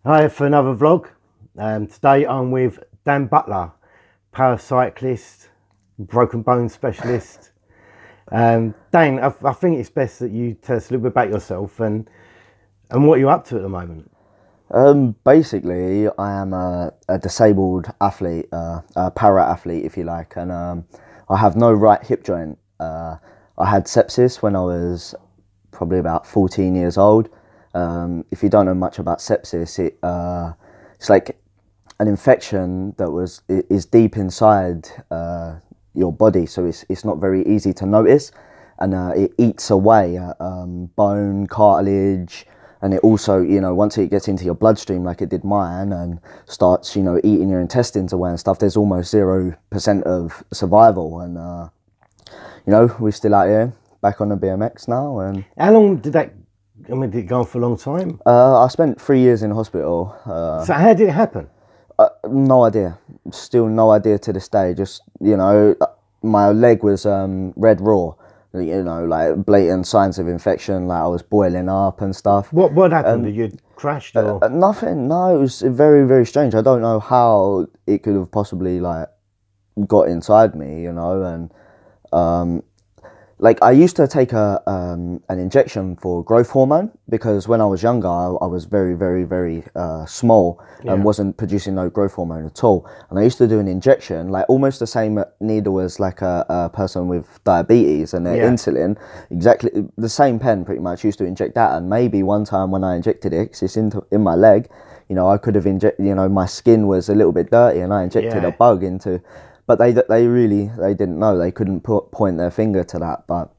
Hi for another vlog. Today I'm with Dan Butler, para-cyclist, broken bone specialist. Dan, I think it's best that you tell us a little bit about yourself and what you're up to at the moment. Basically, I am a disabled athlete, a para-athlete, if you like, and I have no right hip joint. I had sepsis when I was probably about 14 years old. If you don't know much about sepsis, it's like an infection that is deep inside your body, so it's not very easy to notice, and it eats away at bone, cartilage, and it also, once it gets into your bloodstream like it did mine and starts, eating your intestines away and stuff, there's almost 0% of survival. And we're still out here back on the BMX now. And How long did that, did it go on for a long time? I spent 3 years in hospital. So how did it happen? No idea, still no idea to this day. Just, my leg was red raw, like blatant signs of infection, like I was boiling up and stuff. What happened? Did you crashed or? Nothing, no, it was very, very strange. I don't know how it could have possibly like got inside me, and um, like I used to take an injection for growth hormone because when I was younger, I was very, very, very small and wasn't producing no growth hormone at all. And I used to do an injection, like almost the same needle as like a person with diabetes and their insulin, exactly the same pen pretty much. Used to inject that, and maybe one time when I injected it, 'cause it's in my leg, I could have injected. My skin was a little bit dirty, and I injected a bug into. But they didn't know. They couldn't point their finger to that. But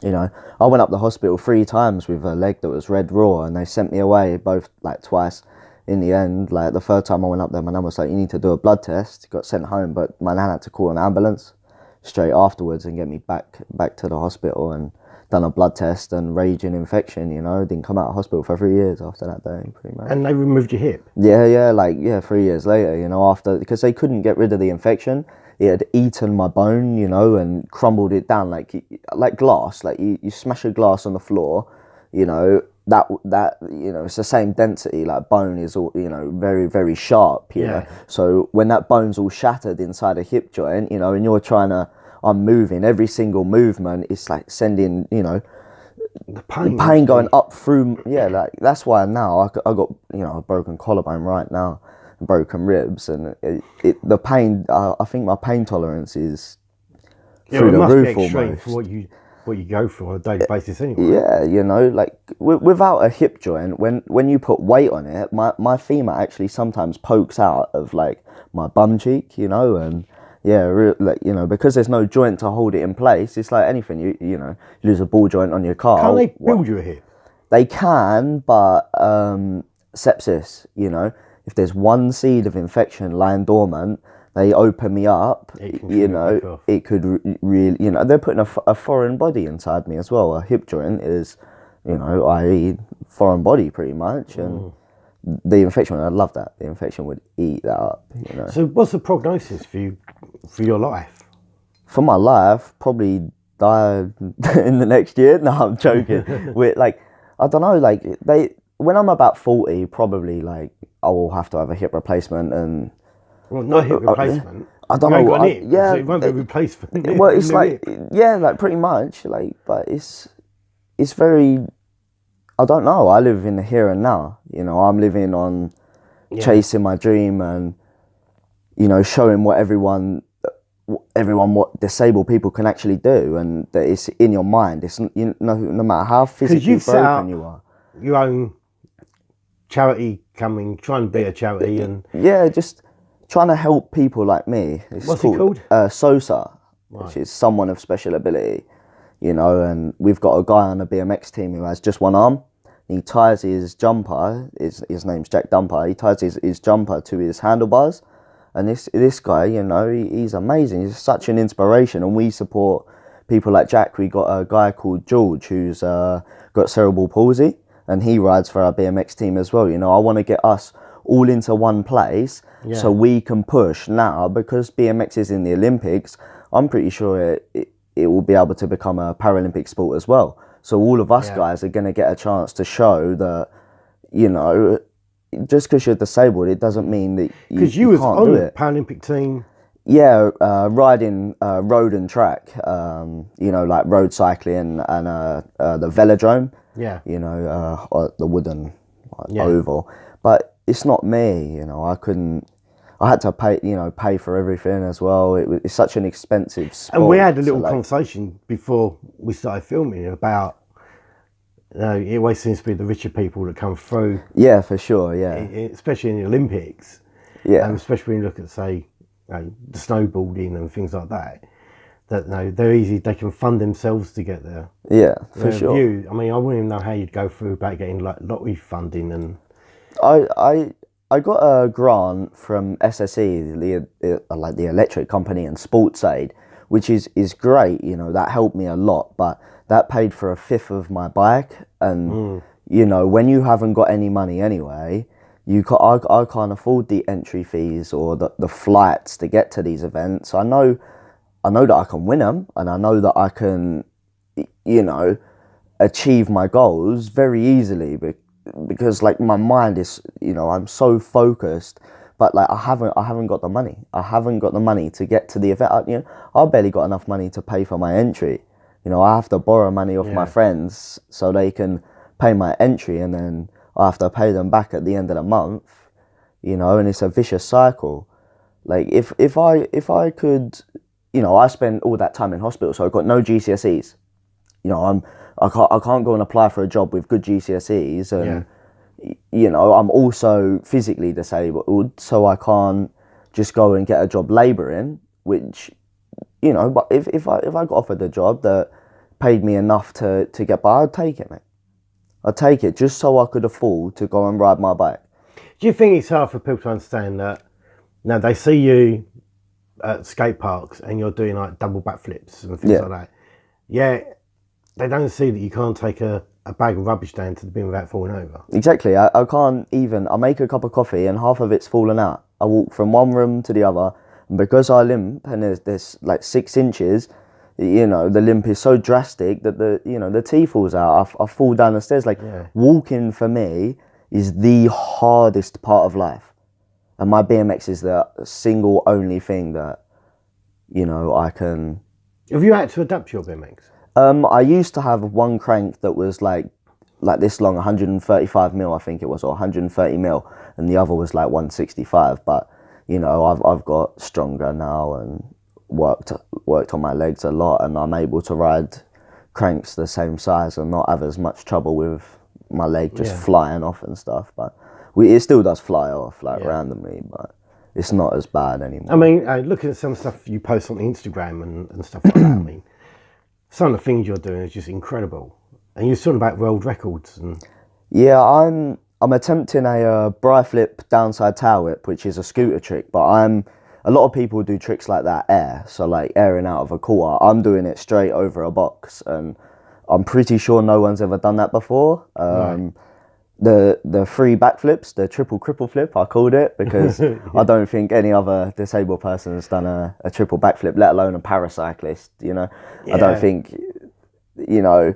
I went up the hospital 3 times with a leg that was red raw, and they sent me away both like twice. In the end, like the third time I went up there, my nan was like, "You need to do a blood test." Got sent home, but my nan had to call an ambulance straight afterwards and get me back to the hospital and done a blood test and raging infection. Didn't come out of hospital for 3 years after that day, pretty much. And they removed your hip? Yeah, 3 years later, after, because they couldn't get rid of the infection. It had eaten my bone, and crumbled it down like glass. Like you smash a glass on the floor, that it's the same density. Like bone is all, very, very sharp. So when that bone's all shattered inside a hip joint, and you're trying to, I'm moving, every single movement is like sending, The pain going up through. Yeah, like that's why now I got a broken collarbone right now, broken ribs, and the pain. I think my pain tolerance is through the roof almost. For what you go through on a daily basis anyway. Yeah, like without a hip joint, when you put weight on it, my femur actually sometimes pokes out of like my bum cheek, and like because there's no joint to hold it in place. It's like anything, you lose a ball joint on your car. Can't they build you a hip? They can, but sepsis, if there's one seed of infection lying dormant, they open me up, it could really, they're putting a foreign body inside me as well. A hip joint is, i.e. foreign body pretty much. And the infection, I love that. The infection would eat that up, So what's the prognosis for you, for your life? For my life, probably die in the next year. No, I'm joking. We're like, I don't know, like when I'm about 40, probably like I will have to have a hip replacement. And well, no hip replacement. I don't know. So it won't be a replacement. Well, it's like like pretty much like, but it's very. I don't know. I live in the here and now. I'm living on chasing my dream and showing what everyone what disabled people can actually do, and that it's in your mind. It's no matter how physically broken you are. Your own charity trying to be a charity, and just trying to help people like me. What's it called? SOSA, which is someone of special ability. And we've got a guy on the BMX team who has just one arm. He ties his jumper. His name's Jack Dumper. He ties his jumper to his handlebars. And this guy, he's amazing. He's such an inspiration, and we support people like Jack. We got a guy called George who's got cerebral palsy, and he rides for our BMX team as well. I want to get us all into one place so we can push now, because BMX is in the Olympics. I'm pretty sure it will be able to become a Paralympic sport as well. So all of us guys are going to get a chance to show that, just because you're disabled, it doesn't mean that Because you was can't on do the it. Paralympic team. Yeah, riding road and track, you know, like road cycling and the velodrome, Yeah. you know, or the wooden Yeah. oval. But it's not me, you know, I had to pay for everything as well. It's such an expensive sport. And we had a little like, conversation before we started filming about, it always seems to be the richer people that come through. Yeah, for sure, yeah. Especially in the Olympics. Yeah. Especially when you look at, say, the snowboarding and things like that. That they're easy, they can fund themselves to get there. Yeah, for sure. I mean, I wouldn't even know how you'd go through about getting like lottery funding and... I got a grant from SSE, like the electric company, and Sports Aid, which is great. You know, that helped me a lot, but that paid for a fifth of my bike. And you know, when you haven't got any money anyway, I can't afford the entry fees or the flights to get to these events. I know that I can win them, and I know that I can, you know, achieve my goals very easily. Because like my mind is, you know, I'm so focused, but like I haven't got the money. I haven't got the money to get to the event. You know, I barely got enough money to pay for my entry. You know, I have to borrow money off my friends so they can pay my entry, and then I have to pay them back at the end of the month. You know, and it's a vicious cycle. Like if I could, you know, I spent all that time in hospital, so I got no GCSEs. You know, I can't go and apply for a job with good GCSEs, and you know, I'm also physically disabled, so I can't just go and get a job labouring. Which, you know, but if I got offered a job that paid me enough to get by, I'd take it, mate. I'd take it just so I could afford to go and ride my bike. Do you think it's hard for people to understand that now they see you at skate parks and you're doing like double backflips and things like that? Yeah. They don't see that you can't take a bag of rubbish down to the bin without falling over. Exactly. I can't even... I make a cup of coffee and half of it's fallen out. I walk from one room to the other, and because I limp and there's like 6 inches, you know, the limp is so drastic that the tea falls out. I fall down the stairs. Like, walking for me is the hardest part of life. And my BMX is the single only thing that, you know, I can... Have you had to adapt your BMX? I used to have one crank that was like this long, 135 mil, I think it was, or 130 mil, and the other was like 165. But you know, I've got stronger now and worked on my legs a lot, and I'm able to ride cranks the same size and not have as much trouble with my leg just flying off and stuff. But it still does fly off like randomly, but it's not as bad anymore. I mean, looking at some stuff you post on Instagram and stuff like that, I mean, some of the things you're doing is just incredible. And you're talking about world records. And yeah, I'm attempting a bri flip downside tail whip, which is a scooter trick, but a lot of people do tricks like that air, so like airing out of a quarter. I'm doing it straight over a box, and I'm pretty sure no one's ever done that before. The 3 backflips, the triple cripple flip, I called it, because I don't think any other disabled person has done a triple backflip, let alone a para-cyclist, you know. I don't think, you know,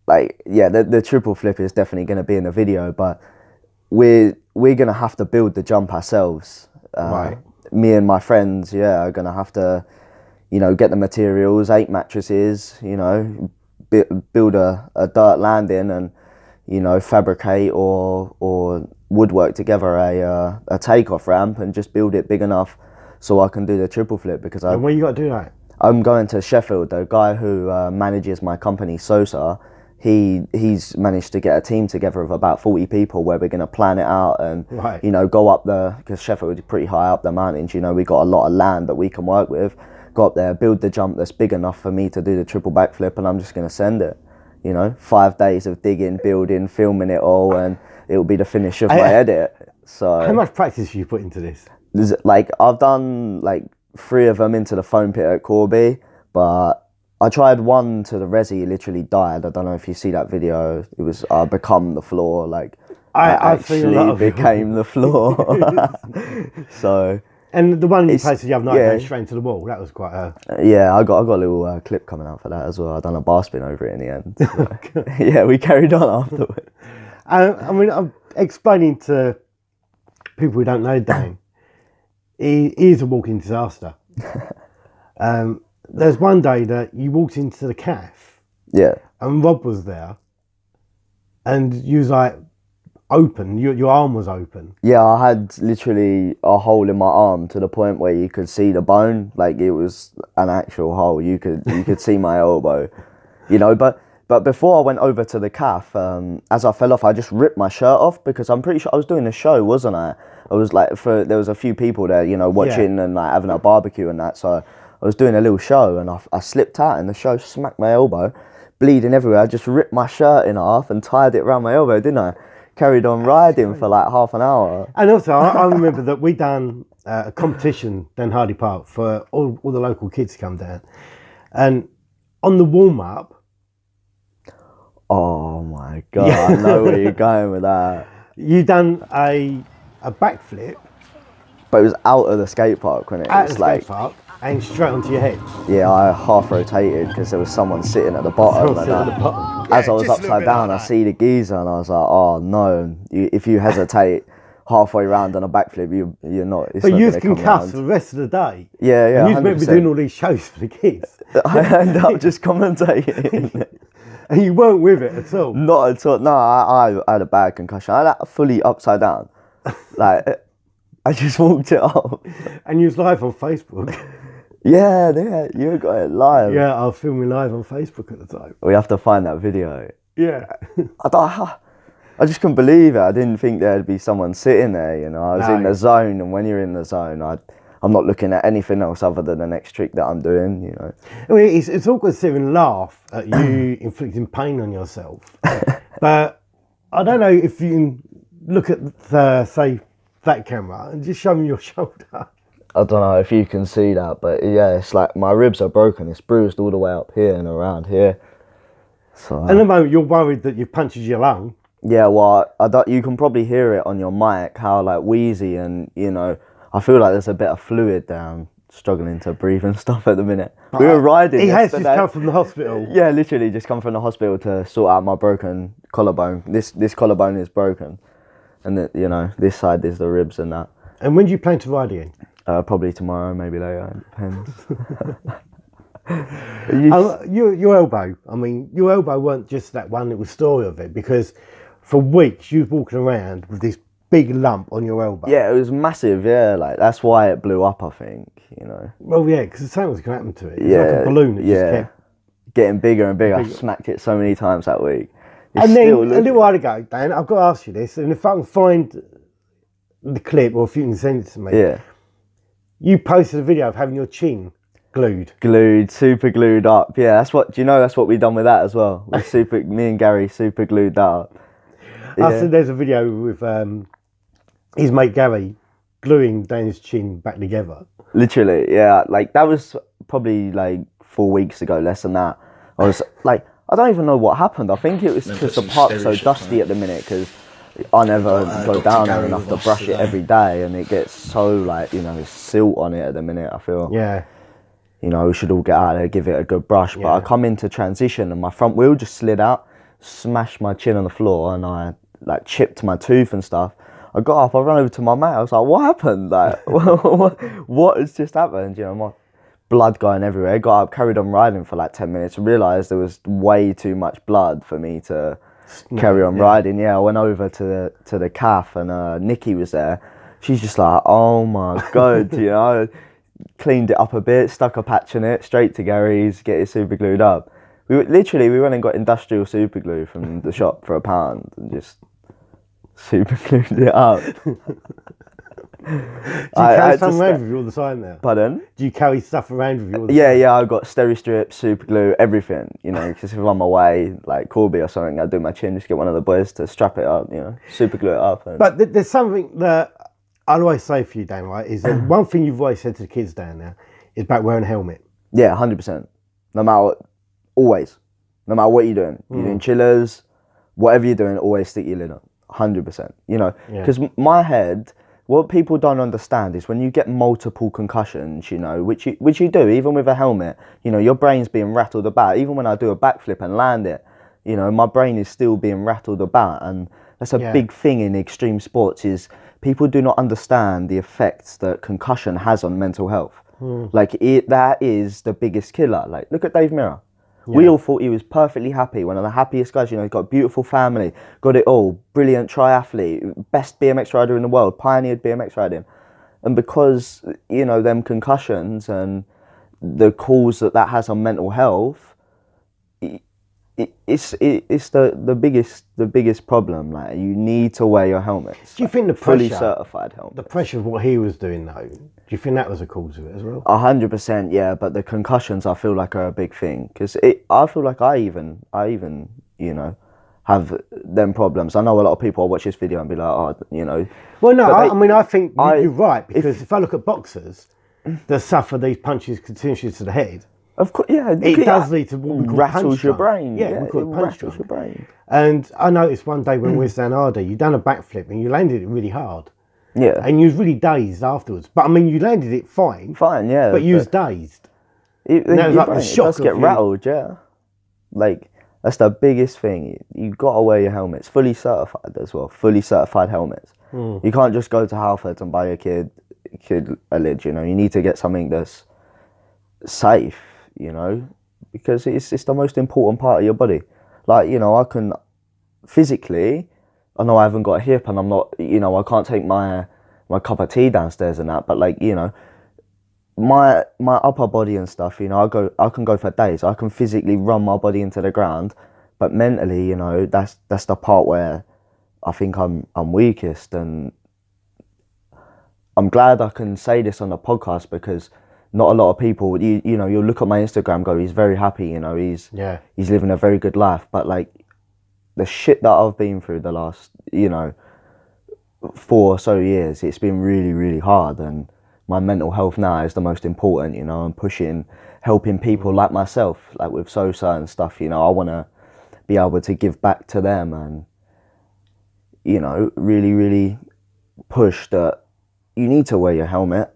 like, the triple flip is definitely going to be in the video, but we're going to have to build the jump ourselves. Me and my friends, are going to have to, you know, get the materials, 8 mattresses, you know, build a dirt landing, and you know, fabricate or woodwork together a takeoff ramp and just build it big enough so I can do the triple flip. Because and where you got to do that? I'm going to Sheffield. The guy who manages my company, SOSA, he's managed to get a team together of about 40 people where we're going to plan it out and you know, go up because Sheffield is pretty high up the mountains. You know, we got a lot of land that we can work with. Go up there, build the jump that's big enough for me to do the triple backflip, and I'm just going to send it. You know, 5 days of digging, building, filming it all, and it'll be the finish of my edit. So how much practice have you put into this? Like, I've done like 3 of them into the foam pit at Corby, but I tried one to the resi, literally died. I don't know if you see that video. It was I become the floor, like I actually became the floor. So. And the one you posted the other night going straight into the wall, that was quite a... Yeah, I got a little clip coming out for that as well. I done a bar spin over it in the end. So. Yeah, we carried on afterwards. I mean, I'm explaining to people who don't know Dan. He is a walking disaster. There's one day that you walked into the cafe. Yeah. And Rob was there. And you was like open. Your arm was open. Yeah, I had literally a hole in my arm to the point where you could see the bone. Like it was an actual hole. You could see my elbow. You know, but before I went over to the cafe, as I fell off, I just ripped my shirt off because I'm pretty sure I was doing a show, wasn't I? I was like, there was a few people there, you know, watching and like having a barbecue and that. So I was doing a little show and I slipped out and the show smacked my elbow, bleeding everywhere. I just ripped my shirt in half and tied it around my elbow, didn't I? Carried on riding for like half an hour. And also, I remember that we done a competition down Hardy Park for all the local kids to come down. And on the warm-up... Oh my God, I know where you're going with that. You done a backflip. But it was out of the skate park when it Out was of the like... skate park and straight onto your head. Yeah, I half rotated because there was someone sitting at the bottom. And as I was upside down, I see the geezer and I was like, oh no, if you hesitate halfway round on a backflip, you're not. It's but not you was gonna come concussed round. for the rest of the day. Yeah, yeah. And you was meant to be doing all these shows for the kids. I ended up just commentating. And you weren't with it at all. Not at all. No, I had a bad concussion. I had that fully upside down. Like, I just walked it off. And you was live on Facebook. Yeah, you got it live. Yeah, I was filming live on Facebook at the time. We have to find that video. Yeah. I just couldn't believe it. I didn't think there'd be someone sitting there, you know. I was in the zone, and when you're in the zone, I'm not looking at anything else other than the next trick that I'm doing, you know. I mean, it's awkward to sit and laugh at you inflicting pain on yourself. But I don't know if you can look at, say, that camera and just show me your shoulder. I don't know if you can see that, but yeah, it's like my ribs are broken. It's bruised all the way up here and around here. So at the moment, you're worried that you've punctured your lung. Yeah, well, you can probably hear it on your mic, how like wheezy and, you know, I feel like there's a bit of fluid down, struggling to breathe and stuff at the minute. We were riding He has yesterday. just come from the hospital. Yeah, literally just come from the hospital to sort out my broken collarbone. This collarbone is broken. And, you know, this side is the ribs and that. And when do you plan to ride again? Probably tomorrow, maybe later, it depends. Your elbow, I mean, your elbow weren't just that one little story of it, because for weeks you was walking around with this big lump on your elbow. Yeah, it was massive, yeah, like that's why it blew up, I think, you know. Well, yeah, because the same was going to happen to it. It was like a balloon that just kept... getting bigger and bigger. I smacked it so many times that week. And then, a little while ago, Dan, I've got to ask you this, and if I can find the clip, or if you can send it to me. Yeah. You posted a video of having your chin glued. Super glued up. Yeah, that's what we done with that as well. Me and Gary super glued that up. Yeah. I said there's a video with his mate Gary gluing Dan's chin back together. Literally, yeah. Like that was probably like 4 weeks ago, less than that. I was like, I don't even know what happened. I think it was because the park's so dusty at the minute because I never go down there enough to brush it every day, and it gets so like, you know, there's silt on it at the minute, I feel. Yeah. You know, we should all get out there, give it a good brush. But I come into transition and my front wheel just slid out, smashed my chin on the floor, and I like chipped my tooth and stuff. I got up, I ran over to my mate, I was like, what happened? Like, what has just happened? You know, my blood going everywhere. Got up, carried on riding for like 10 minutes, realised there was way too much blood for me to carry on riding. Yeah, I went over to the calf and Nikki was there. She's just like, oh my God, you know, cleaned it up a bit, stuck a patch in it, straight to Gary's, get it super glued up. We went and got industrial super glue from the shop for £1 and just super glued it up. Do you carry stuff around with you all the time now? Pardon? Do you carry stuff around with you all the time? time? Yeah, I've got Steri-Strip, super glue, everything, you know, because if I'm on my way, like Corby or something, I'll do my chin, just get one of the boys to strap it up, you know, super glue it up. And... But there's something that I'll always say for you, Dan, right, is that one thing you've always said to the kids down there is about wearing a helmet. Yeah, 100%. No matter what, always. No matter what you're doing. You're doing chillers, whatever you're doing, always stick your lid on. 100%. You know, because my head, what people don't understand is when you get multiple concussions, you know, which you do, even with a helmet, you know, your brain's being rattled about. Even when I do a backflip and land it, you know, my brain is still being rattled about. And That's a big thing in extreme sports, is people do not understand the effects that concussion has on mental health. Like, that is the biggest killer. Like, look at Dave Mirra. We all thought he was perfectly happy, one of the happiest guys. You know, he's got a beautiful family, got it all, brilliant triathlete, best BMX rider in the world, pioneered BMX riding. And because, you know, them concussions and the cause that has on mental health, it's the biggest problem. Like, you need to wear your helmets. Do you think the fully pressure, certified helmet? the pressure of what he was doing though, do you think that was a cause of it as well? 100%, yeah. But the concussions, I feel like, are a big thing, because I feel like I even you know, have them problems. I know a lot of people will watch this video and be like, oh, you know. Well, no, I mean, I think you're right, because if I look at boxers that suffer these punches continuously to the head, of course, yeah, it does lead to what we call rattles punch your drunk. brain. Yeah, we call it punch rattles drunk. your brain. And I noticed one day when we was down Hardy, you done a backflip and you landed it really hard. Yeah. And you was really dazed afterwards. But I mean, you landed it fine. Fine, yeah. But you was dazed. It was like the shock does get of rattled, yeah. Like, that's the biggest thing. You got to wear your helmets, fully certified as well. Fully certified helmets. You can't just go to Halfords and buy your kid a lid. You know, you need to get something that's safe. You know, because it's the most important part of your body. Like, you know, I can physically, I know I haven't got a hip and I'm not, you know, I can't take my cup of tea downstairs and that, but like, you know, my upper body and stuff, you know, I can go for days. I can physically run my body into the ground, but mentally, you know, that's the part where I think I'm weakest. And I'm glad I can say this on the podcast, because not a lot of people, you know, you'll look at my Instagram, go, he's very happy, you know, he's living a very good life. But like, the shit that I've been through the last, you know, 4 or so years, it's been really, really hard. And my mental health now is the most important, you know. I'm helping people like myself, like with SOSA and stuff, you know. I want to be able to give back to them and, you know, really, really push that you need to wear your helmet,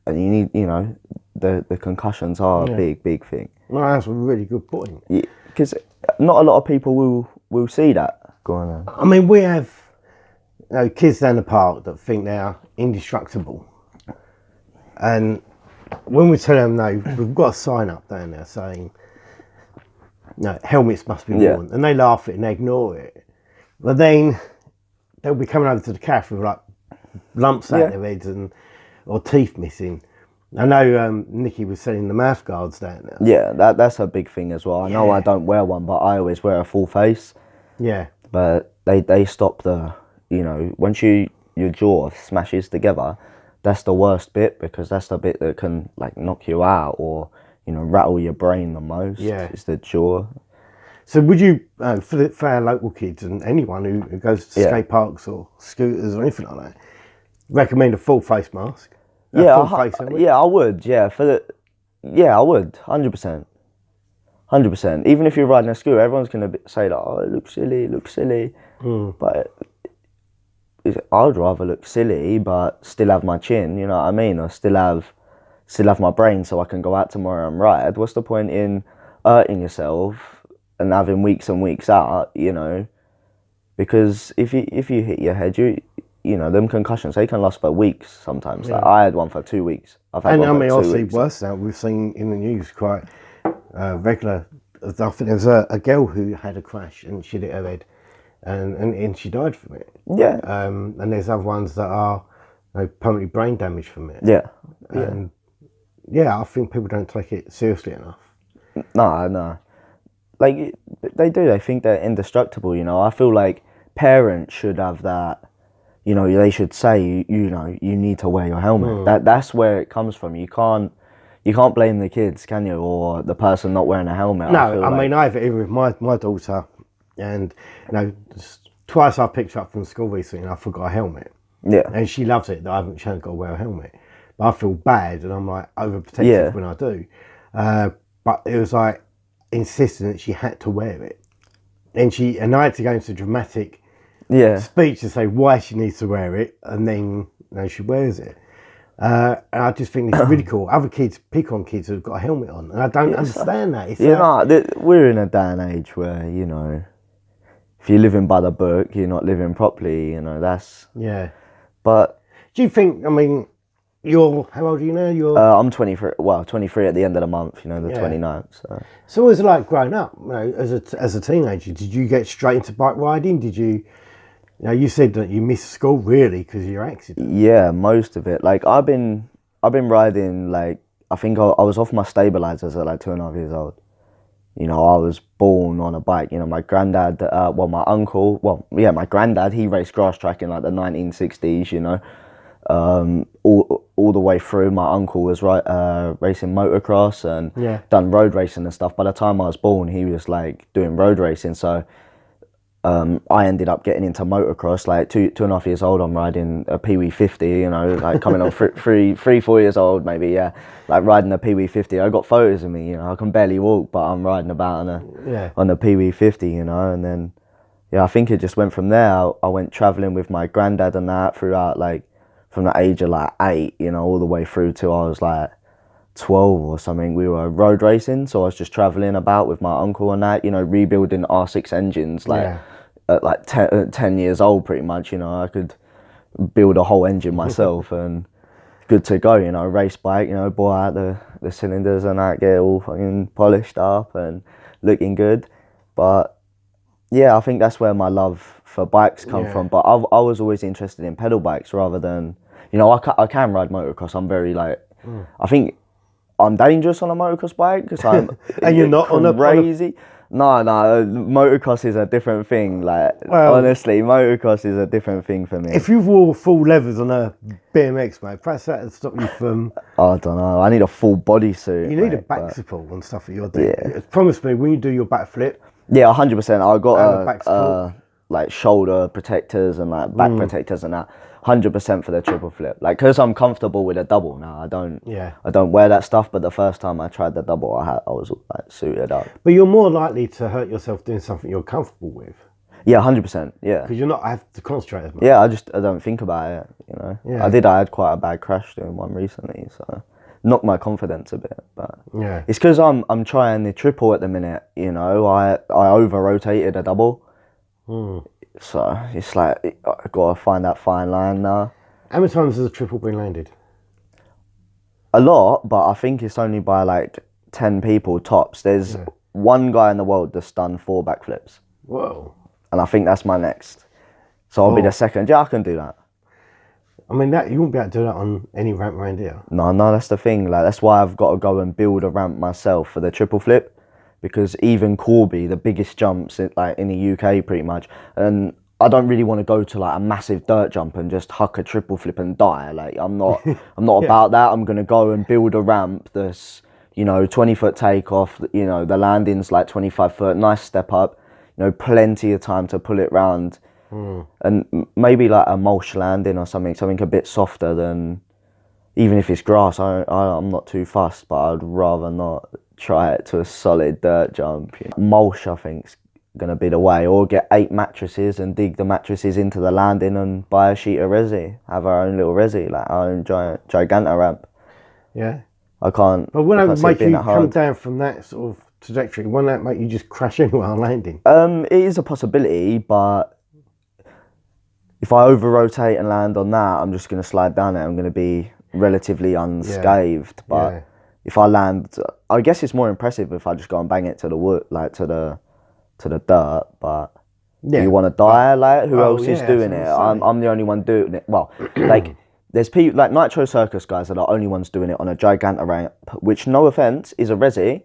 and you need, you know, the concussions are a big thing. No, that's a really good point. Because not a lot of people will see that. Go on. I mean, we have, you know, kids down the park that think they're indestructible. And when we tell them, no, we've got a sign up down there saying, no, helmets must be worn. And they laugh at it and they ignore it. But then they'll be coming over to the cafe with like lumps out their heads or teeth missing. I know Nikki was selling the mouth guards down there. Yeah, that's a big thing as well. I know I don't wear one, but I always wear a full face. Yeah. But they stop the, you know, once your jaw smashes together, that's the worst bit, because that's the bit that can like knock you out or, you know, rattle your brain the most. Yeah. It's the jaw. So would you, for our local kids and anyone who goes to skate parks or scooters or anything like that, recommend a full face mask? Yeah, I would. Yeah, I would. 100%. 100%. Even if you're riding a scooter, everyone's gonna say like, "Oh, it looks silly." But I'd rather look silly, but still have my chin. You know what I mean? Or still have my brain, so I can go out tomorrow and ride. What's the point in hurting yourself and having weeks and weeks out? You know, because if you hit your head, you know, them concussions, they can last for weeks sometimes. Like, I had one for 2 weeks. I've had one for 2 weeks. Obviously worse now, we've seen in the news quite regular. I think there was a girl who had a crash and she hit her head and she died from it. Yeah. And there's other ones that are, you know, permanently brain damage from it. Yeah. And I think people don't take it seriously enough. No. Like, they do. They think they're indestructible, you know. I feel like parents should have that. You know, they should say, you know, you need to wear your helmet. That's where it comes from. You can't blame the kids, can you, or the person not wearing a helmet? No, I mean, I have it even with my daughter, and you know, twice I picked her up from school recently and I forgot a helmet. Yeah. And she loves it that she hasn't got to wear a helmet. But I feel bad and I'm like overprotective when I do. But it was like insisting that she had to wear it. And I had to go into dramatic speech to say why she needs to wear it, and then she wears it. And I just think it's really cool. Other kids pick on kids who've got a helmet on, and I don't understand that. It's we're in a day and age where, if you're living by the book, you're not living properly, you know, that's... Yeah. But... Do you think, I mean, how old are you now? I'm 23, well, 23 at the end of the month, you know, the 29th, so... So what was it like growing up, you know, as a teenager? Did you get straight into bike riding? Did you, you know, you said that you missed school really because of your accident. Yeah, most of it. Like, I've been riding, like, I think I was off my stabilizers at like 2.5 years old. You know, I was born on a bike. You know, my granddad, my granddad, he raced grass track in like the 1960s, you know. All the way through, my uncle was racing motocross and done road racing and stuff. By the time I was born, he was like doing road racing. So I ended up getting into motocross. Like 2.5 years old, I'm riding a Pee Wee 50. You know, like coming on 4 years old maybe. Yeah, like riding a Pee Wee 50. I got photos of me. You know, I can barely walk, but I'm riding about on a Pee Wee 50. You know, and then I think it just went from there. I went traveling with my granddad and that throughout, like, from the age of like 8, you know, all the way through till I was like 12 or something. We were road racing, so I was just traveling about with my uncle and that, you know, rebuilding R6 engines, like at like 10 years old pretty much. You know, I could build a whole engine myself and good to go, you know. Race bike, you know, bore out the cylinders and that, get it all fucking polished up and looking good. But yeah, I think that's where my love for bikes come from. But I was always interested in pedal bikes rather than, you know, I can ride motocross. I'm very like, I think I'm dangerous on a motocross bike because I'm and you're not crazy. No, motocross is a different thing. Like, well, honestly, motocross is a different thing for me. If you wore full leathers on a BMX, mate, perhaps that would stop you from... I don't know. I need a full bodysuit. You need a back support and stuff that you're doing. Yeah. Promise me, when you do your backflip... Yeah, 100%. I got like shoulder protectors and like back protectors and that. 100% for the triple flip. Like, because I'm comfortable with a double now. I don't wear that stuff, but the first time I tried the double, I was like suited up. But you're more likely to hurt yourself doing something you're comfortable with. Yeah, 100%. Yeah. Because you're not have to concentrate as much. Yeah, I don't think about it. You know. Yeah. I had quite a bad crash doing one recently, so knocked my confidence a bit. But it's because I'm trying the triple at the minute. You know, I over rotated a double. So it's like I gotta find that fine line now. How many times has a triple been landed? A lot, but I think it's only by like 10 people tops. There's one guy in the world that's done 4 backflips. Whoa! And I think that's my next. So I'll be the second. Yeah, I can do that. I mean, you won't be able to do that on any ramp around here. No, that's the thing. Like, that's why I've got to go and build a ramp myself for the triple flip. Because even Corby, the biggest jumps in the UK pretty much, and I don't really want to go to like a massive dirt jump and just huck a triple flip and die. Like, I'm not about that. I'm gonna go and build a ramp that's, you know, 20-foot takeoff. You know, the landing's like 25 foot, nice step up. You know, plenty of time to pull it round, and maybe like a mulch landing or something a bit softer than, even if it's grass. I'm not too fussed, but I'd rather not try it to a solid dirt jump. You know. Mulch, I think, is gonna be the way, or get 8 mattresses and dig the mattresses into the landing and buy a sheet of resi, have our own little resi, like our own gigantic ramp. Yeah. I can't. But wouldn't that make you come down from that sort of trajectory? Wouldn't that make you just crash anywhere on landing? It is a possibility, but if I over rotate and land on that, I'm just gonna slide down it. I'm gonna be relatively unscathed, but if I land, I guess it's more impressive if I just go and bang it to the wood, like to the dirt. But you want to die? Like, who else is doing it? I'm the only one doing it. Well, like, there's people like Nitro Circus guys are the only ones doing it on a gigantic ramp, which, no offense, is a resi,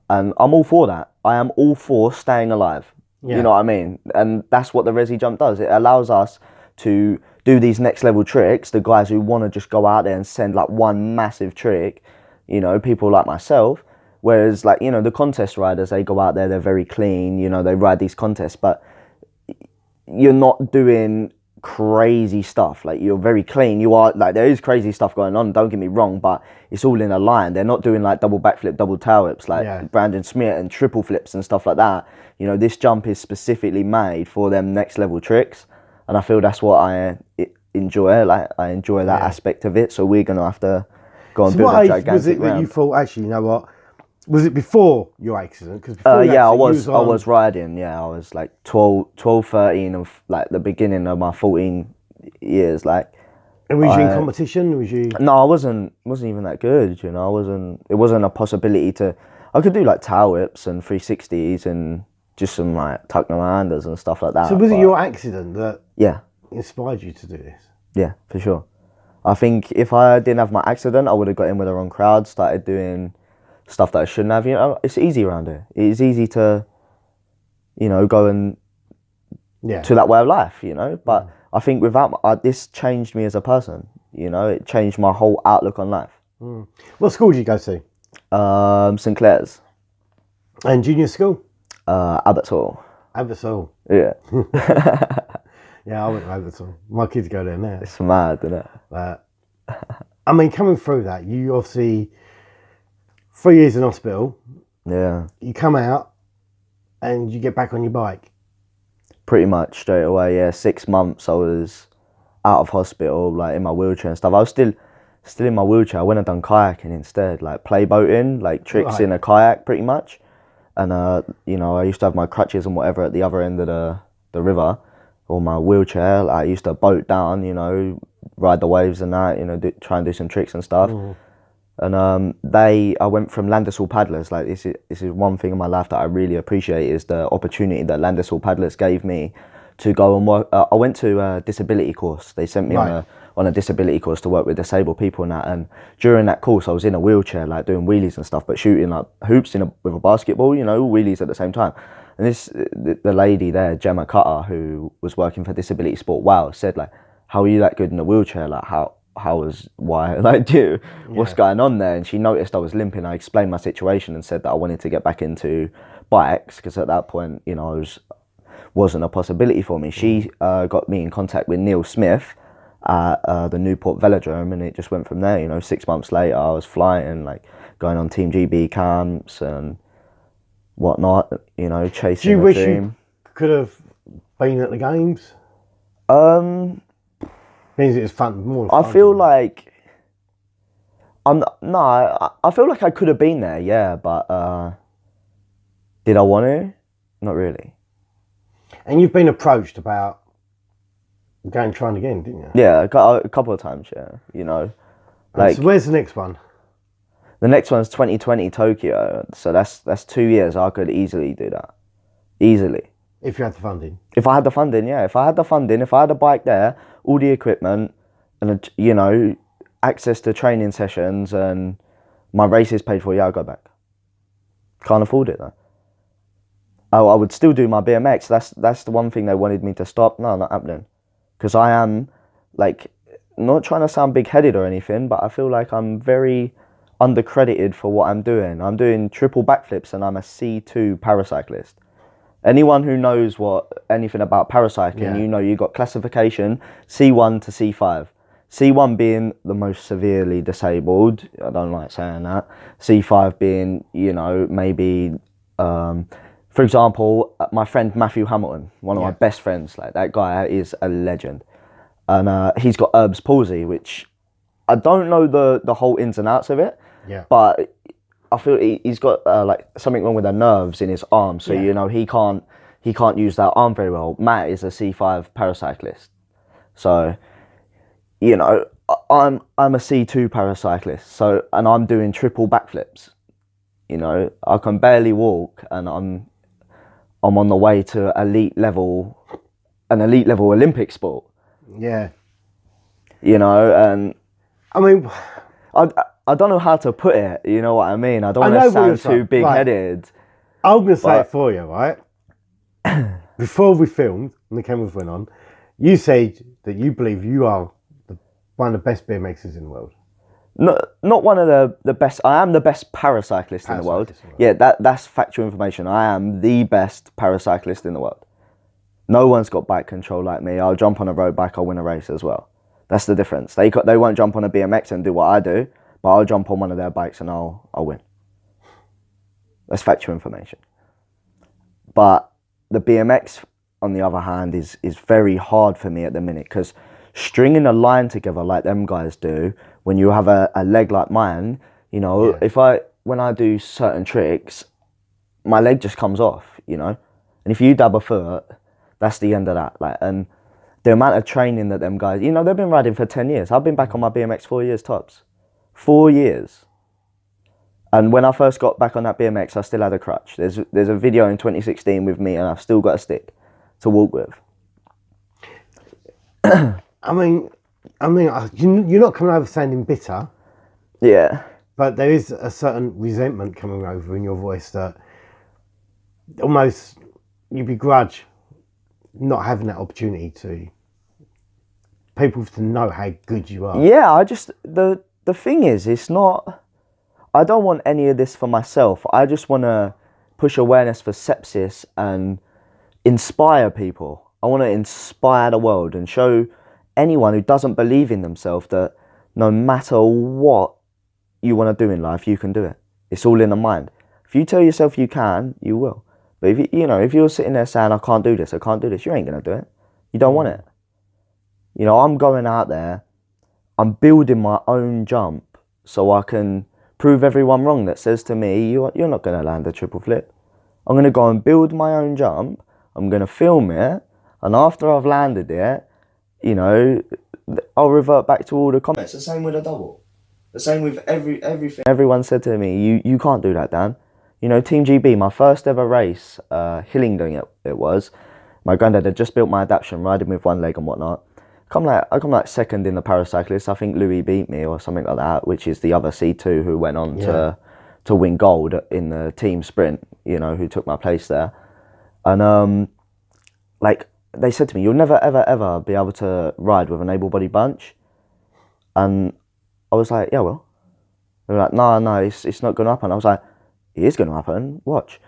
and I'm all for that. I am all for staying alive. You know what I mean? And that's what the resi jump does. It allows us to do these next level tricks. The guys who want to just go out there and send like one massive trick. You know, people like myself, whereas, like, you know, the contest riders, they go out there, they're very clean, you know, they ride these contests, but you're not doing crazy stuff. Like, you're very clean. You are, like, there is crazy stuff going on, don't get me wrong, but it's all in a line. They're not doing like double backflip, double tail whips, like Brandon Smear and triple flips and stuff like that. You know, this jump is specifically made for them next level tricks, and I feel that's what I enjoy. Like, I enjoy that aspect of it, so we're gonna have to go and build a gigantic ramp. Was it that you thought, actually, you know what, Was it before your accident? Because before your Yeah, I accident, you was. I was riding. Yeah, I was like 12, 13 of like the beginning of my 14 years. Like, And was you in competition? Was you? no, I wasn't even that good. You know, I wasn't. It wasn't a possibility to. I could do like tail whips and 360s and just some like tuck no-handers and stuff like that. So was it your accident that Yeah, inspired you to do this? yeah, for sure. I think if I didn't have my accident, I would have got in with the wrong crowd, started doing stuff that I shouldn't have. You know, it's easy around here. It's easy to, you know, go and to that way of life. You know, but I think without this changed me as a person. You know, it changed my whole outlook on life. What school did you go to? St Clair's. And junior school? Abbots Hall. Abbots Hall. Yeah. Yeah, I went to Abbots Hall. My kids go there now. It's mad, isn't it? I mean, coming through that, you obviously 3 years in hospital. Yeah. You come out and you get back on your bike. Pretty much straight away, yeah. 6 months I was out of hospital, like in my wheelchair and stuff. I was still in my wheelchair. I went and done kayaking instead, like play boating, like tricks in a kayak pretty much. And, you know, I used to have my crutches and whatever at the other end of the river, or my wheelchair. Like, I used to boat down, you know, ride the waves and that, you know, try and do some tricks and stuff. And I went from Landisall Paddlers. Like, this is one thing in my life that I really appreciate, is the opportunity that Landisall Paddlers gave me to go and work. I went to a disability course. They sent me on a disability course to work with disabled people and that. And during that course, I was in a wheelchair, like doing wheelies and stuff, but shooting like hoops with a basketball, you know, wheelies at the same time. And the lady there, Gemma Cutter, who was working for Disability Sport Wow, said like, "How are you that good in a wheelchair? Like, why like what's going on there?" And she noticed I was limping. I explained my situation and said that I wanted to get back into bikes, because at that point, you know, wasn't a possibility for me. She got me in contact with Neil Smith at the Newport Velodrome, and it just went from there. You know, 6 months later, I was flying, like going on Team GB camps and whatnot. You know, chasing. Do you a wish dream. you could have been at the games? Means it was fun. More fun. I feel like I feel like I could have been there, yeah, but did I want to? Not really. And you've been approached about going trying again, didn't you? Yeah, a couple of times, yeah. You know, like, so where's the next one? The next one's 2020 Tokyo, so that's 2 years. I could easily do that, easily. If you had the funding. If I had the funding, yeah. If I had the funding, if I had a bike there, all the equipment, and, you know, access to training sessions, and my races paid for, yeah, I'll go back. Can't afford it though. Oh, I would still do my BMX. That's the one thing they wanted me to stop. No, not happening. Because I am, like, not trying to sound big-headed or anything, but I feel like I'm very undercredited for what I'm doing. I'm doing triple backflips and I'm a C2 para-cyclist. Anyone who knows anything about paracycling, you know you got classification C1 to C5. C1 being the most severely disabled. I don't like saying that. C5 being, you know, maybe, for example, my friend Matthew Hamilton, one of my best friends, like that guy is a legend. And he's got Erb's palsy, which I don't know the whole ins and outs of it, but I feel he's got like something wrong with the nerves in his arm, so you know he can't use that arm very well. Matt is a C5 paracyclist, so you know I'm a C2 paracyclist. So, and I'm doing triple backflips. You know, I can barely walk, and I'm on the way to an elite level Olympic sport. Yeah. You know, and I mean, I don't know how to put it, you know what I mean? I don't want to sound too big-headed. Right. I'm going to say it for you, right? Before we filmed, and the cameras went on, you said that you believe you are one of the best BMXers in the world. Not one of the best. I am the best paracyclist in the world. Yeah, that's factual information. I am the best paracyclist in the world. No one's got bike control like me. I'll jump on a road bike, I'll win a race as well. That's the difference. They won't jump on a BMX and do what I do, but I'll jump on one of their bikes and I'll win. That's factual information. But the BMX, on the other hand, is very hard for me at the minute, because stringing a line together like them guys do, when you have a leg like mine, you know, if when I do certain tricks, my leg just comes off, you know. And if you dab a foot, that's the end of that. Like, and the amount of training that them guys, you know, they've been riding for 10 years. I've been back on my BMX 4 years tops. 4 years. And when I first got back on that BMX, I still had a crutch. There's a video in 2016 with me, and I've still got a stick to walk with. I mean, you're not coming over sounding bitter. Yeah. But there is a certain resentment coming over in your voice that almost you begrudge not having that opportunity to people to know how good you are. Yeah, the thing is, it's not, I don't want any of this for myself. I just want to push awareness for sepsis and inspire people. I want to inspire the world and show anyone who doesn't believe in themselves that no matter what you want to do in life, you can do it. It's all in the mind. If you tell yourself you can, you will. But if you're sitting there saying, I can't do this, you ain't going to do it. You don't want it. You know, I'm going out there, I'm building my own jump so I can prove everyone wrong that says to me, you're not going to land a triple flip. I'm going to go and build my own jump, I'm going to film it, and after I've landed it, you know, I'll revert back to all the comments. The same with a double. The same with everything. Everyone said to me, you can't do that, Dan. You know, Team GB, my first ever race, Hillingdon it was. My granddad had just built my adaptation, riding with one leg and whatnot. I come like second in the Para-cyclist. I think Louis beat me or something like that, which is the other C2 who went on to win gold in the team sprint, you know, who took my place there. And like they said to me, you'll never ever ever be able to ride with an able-bodied bunch. And I was like, yeah, well. They were like, no, it's not going to happen. I was like, it is going to happen, watch.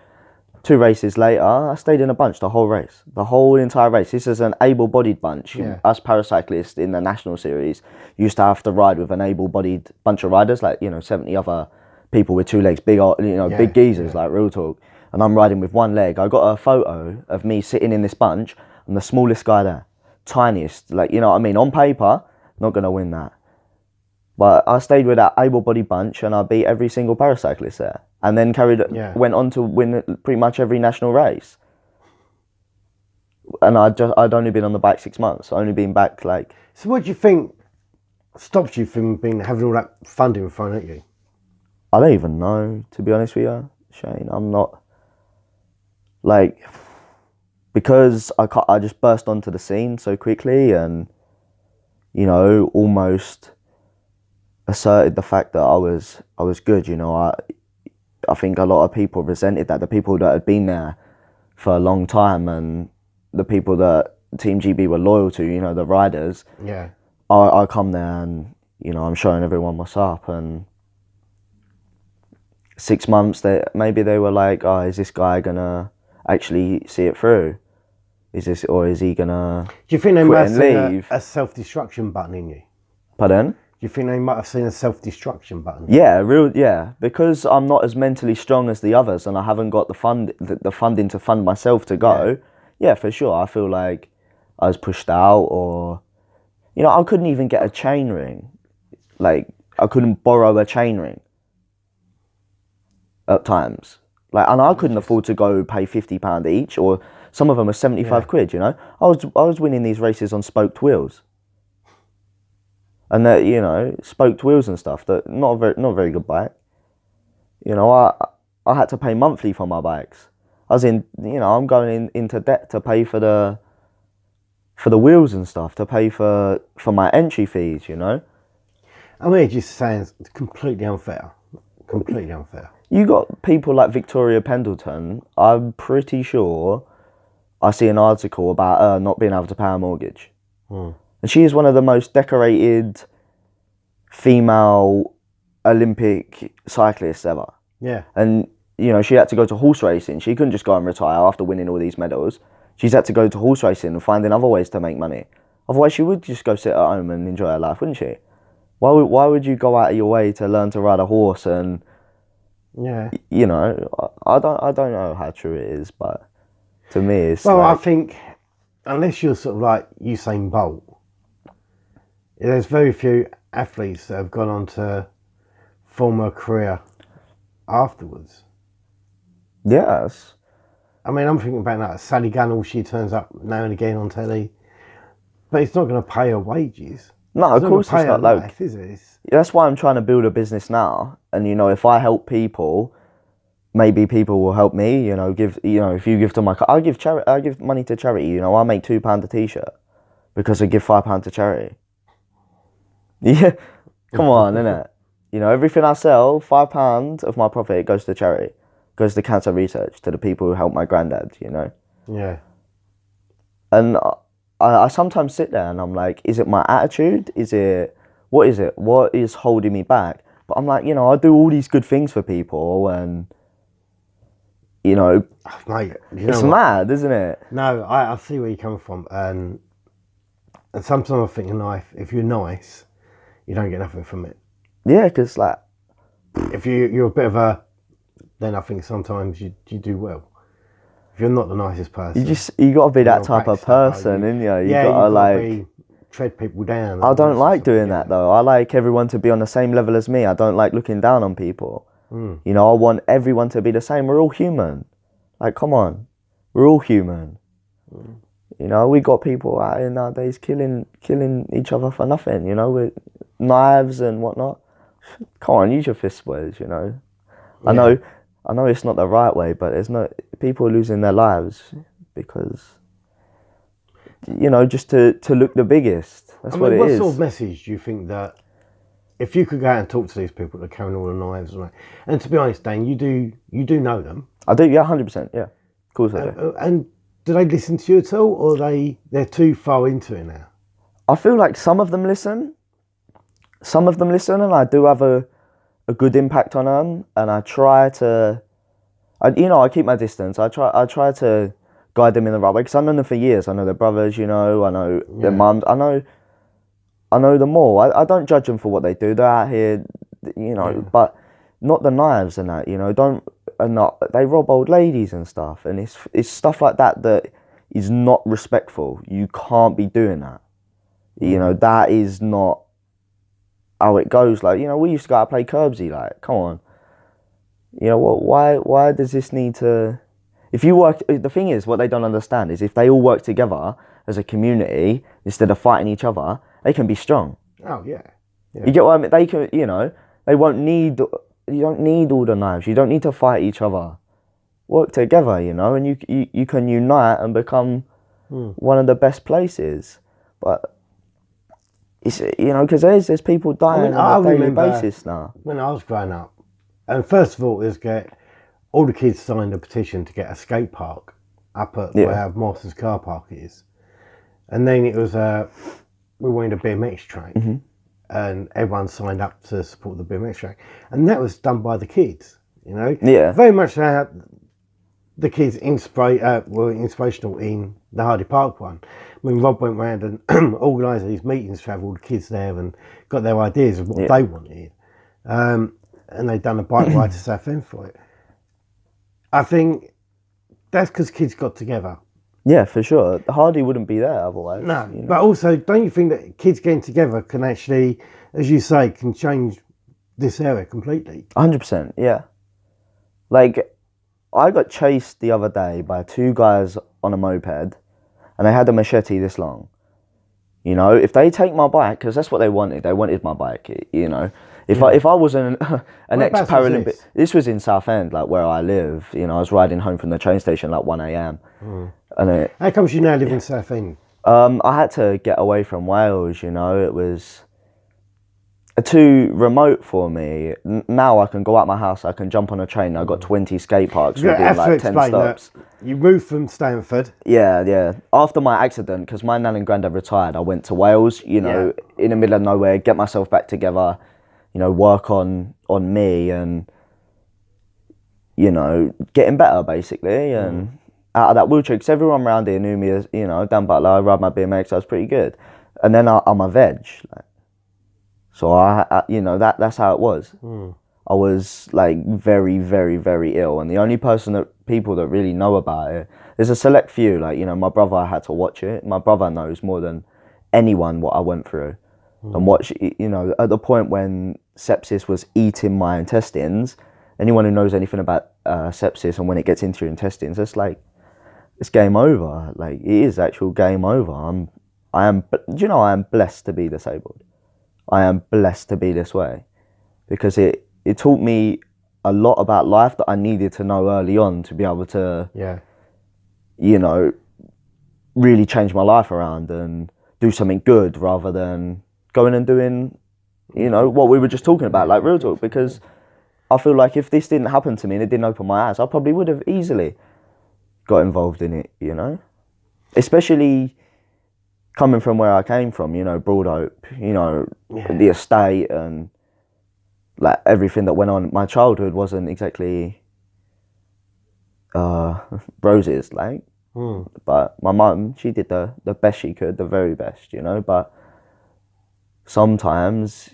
2 races later, I stayed in a bunch the whole race. The whole entire race. This is an able-bodied bunch. Yeah. Us para-cyclists in the national series used to have to ride with an able-bodied bunch of riders, like, you know, 70 other people with 2 legs, big, you know, big geezers, like real talk. And I'm riding with 1 leg. I got a photo of me sitting in this bunch. I'm the smallest guy there. Tiniest, like, you know what I mean? On paper, not going to win that. But I stayed with that able-bodied bunch and I beat every single para-cyclist there. And then went on to win pretty much every national race. And I'd only been on the bike 6 months. Only been back like... So what do you think stops you from having all that funding thrown at you? I don't even know, to be honest with you, Shane. I'm not... Like... Because I just burst onto the scene so quickly and, you know, almost asserted the fact that I was good, you know. I think a lot of people resented that. The people that had been there for a long time and the people that Team GB were loyal to, you know, the riders. Yeah. I come there and, you know, I'm showing everyone what's up. And 6 months, maybe they were like, oh, is this guy going to actually see it through? Is he going to Do you think they might have seen a self-destruction button in you? Pardon? Do you think they might have seen a self-destruction button? Yeah, because I'm not as mentally strong as the others and I haven't got the funding to fund myself to go. Yeah, for sure. I feel like I was pushed out, or, you know, I couldn't even get a chain ring. Like, I couldn't borrow a chain ring at times. Like, and I couldn't afford to go pay £50 each, or some of them are 75 quid, you know. I was winning these races on spoked wheels. And that, you know, spoked wheels and stuff, that not a very good bike. You know, I had to pay monthly for my bikes. I was in, you know, I'm going into debt to pay for the wheels and stuff, to pay for my entry fees, you know. I mean, it just sounds completely unfair. Completely unfair. You got people like Victoria Pendleton. I'm pretty sure I see an article about her not being able to pay her mortgage. And she is one of the most decorated female Olympic cyclists ever. Yeah. And, you know, she had to go to horse racing. She couldn't just go and retire after winning all these medals. She's had to go to horse racing and finding other ways to make money. Otherwise, she would just go sit at home and enjoy her life, wouldn't she? Why would you go out of your way to learn to ride a horse? And, you know, I don't know how true it is, but to me, it's I think unless you're sort of like Usain Bolt, there's very few athletes that have gone on to form a career afterwards. Yes. I mean, I'm thinking about that Sally Gunnell. She turns up now and again on telly, but it's not going to pay her wages. No, of course it's not. Like, life, is it? that's why I'm trying to build a business now. And if I help people, maybe people will help me. If you give to my, I give money to charity. I make £2 a t-shirt because I give £5 to charity. Yeah, come on, innit? Everything I sell, £5 of my profit goes to charity, goes to cancer research, to the people who helped my granddad. Yeah. And I sometimes sit there and I'm like, is it my attitude? What is it? What is holding me back? But I'm like, I do all these good things for people, and Mate, it's mad, isn't it? No, I see where you're coming from, and sometimes I think in life, if you're nice, you don't get nothing from it. Yeah, because like, if you're a bit of a, then I think sometimes you do well. If you're not the nicest person, you got to be that type of person, innit? You got to tread people down. I don't like doing that though. I like everyone to be on the same level as me. I don't like looking down on people. I want everyone to be the same. We're all human. Like, come on, we're all human. We got people out here nowadays killing each other for nothing. With knives and whatnot. Come on, use your fist, boys. I know it's not the right way, but people are losing their lives because just to look the biggest. That's what it is. What sort of message do you think that if you could go out and talk to these people that are carrying all the knives, and to be honest, Dan, you do know them. I do, yeah, 100%, yeah. Of course I do. And do they listen to you at all, or they're too far into it now? I feel like some of them listen. Some of them listen, and I do have a good impact on them. And I try to, I keep my distance. I try to guide them in the right way, because I've known them for years. I know their brothers, I know their mums. I know them all. I don't judge them for what they do. They're out here, but not the knives and that. They rob old ladies and stuff, and it's stuff like that is not respectful. You can't be doing that. That is not how it goes. Like, we used to go out and play curbsy. Like, come on. Why does this need to? If you work, the thing is, what they don't understand is if they all work together as a community instead of fighting each other, they can be strong. Oh yeah. You get what I mean? They can, they won't need. You don't need all the knives. You don't need to fight each other. Work together, and you can unite and become one of the best places. But it's because there's people dying on a daily basis now. When I was growing up, and first of all, is get all the kids signed a petition to get a skate park up at where Morrison's car park is, and then it was we wanted a BMX track. And everyone signed up to support the BMX track, and that was done by the kids. Yeah. Very much the kids were inspirational in the Hardy Park one. When Rob went round and organised these meetings to have all the kids there and got their ideas of what they wanted, and they'd done a bike ride to Southend for it. I think that's because kids got together. Yeah, for sure. The Hardy wouldn't be there otherwise. No, but also, don't you think that kids getting together can actually, as you say, can change this area completely? 100%, yeah. Like, I got chased the other day by two guys on a moped, and they had a machete this long. If they take my bike, because that's what they wanted my bike, If I was an ex-Paralympic, this was in Southend, like where I live. I was riding home from the train station like 1 a.m. And how comes you now live in Southend? I had to get away from Wales. It was too remote for me. Now I can go out my house, I can jump on a train. I've got 20 skate parks within like 10 stops. You moved from Stanford. Yeah. After my accident, because my nan and granddad retired, I went to Wales. In the middle of nowhere, get myself back together. Work on me and, getting better basically. And out of that wheelchair, because everyone around here knew me as, Dan Butler, I ride my BMX, I was pretty good. And then I'm a veg. So that's how it was. I was like very, very, very ill. And the only people that really know about it, there's a select few, my brother, I had to watch it. My brother knows more than anyone what I went through. And watch, at the point when sepsis was eating my intestines anyone who knows anything about sepsis and when it gets into your intestines, it's like, it's game over. Like, it is actual game over. I am blessed to be disabled. I am blessed to be this way, because it taught me a lot about life that I needed to know early on to be able to, you know, really change my life around and do something good rather than going and doing, you know, what we were just talking about, like real talk. Because I feel like if this didn't happen to me and it didn't open my eyes, I probably would have easily got involved in it, you know, especially coming from where I came from, you know, Broad Hope, you know, the estate and like everything that went on. My childhood wasn't exactly roses, like, but my mum, she did the best she could, the very best, you know. But sometimes,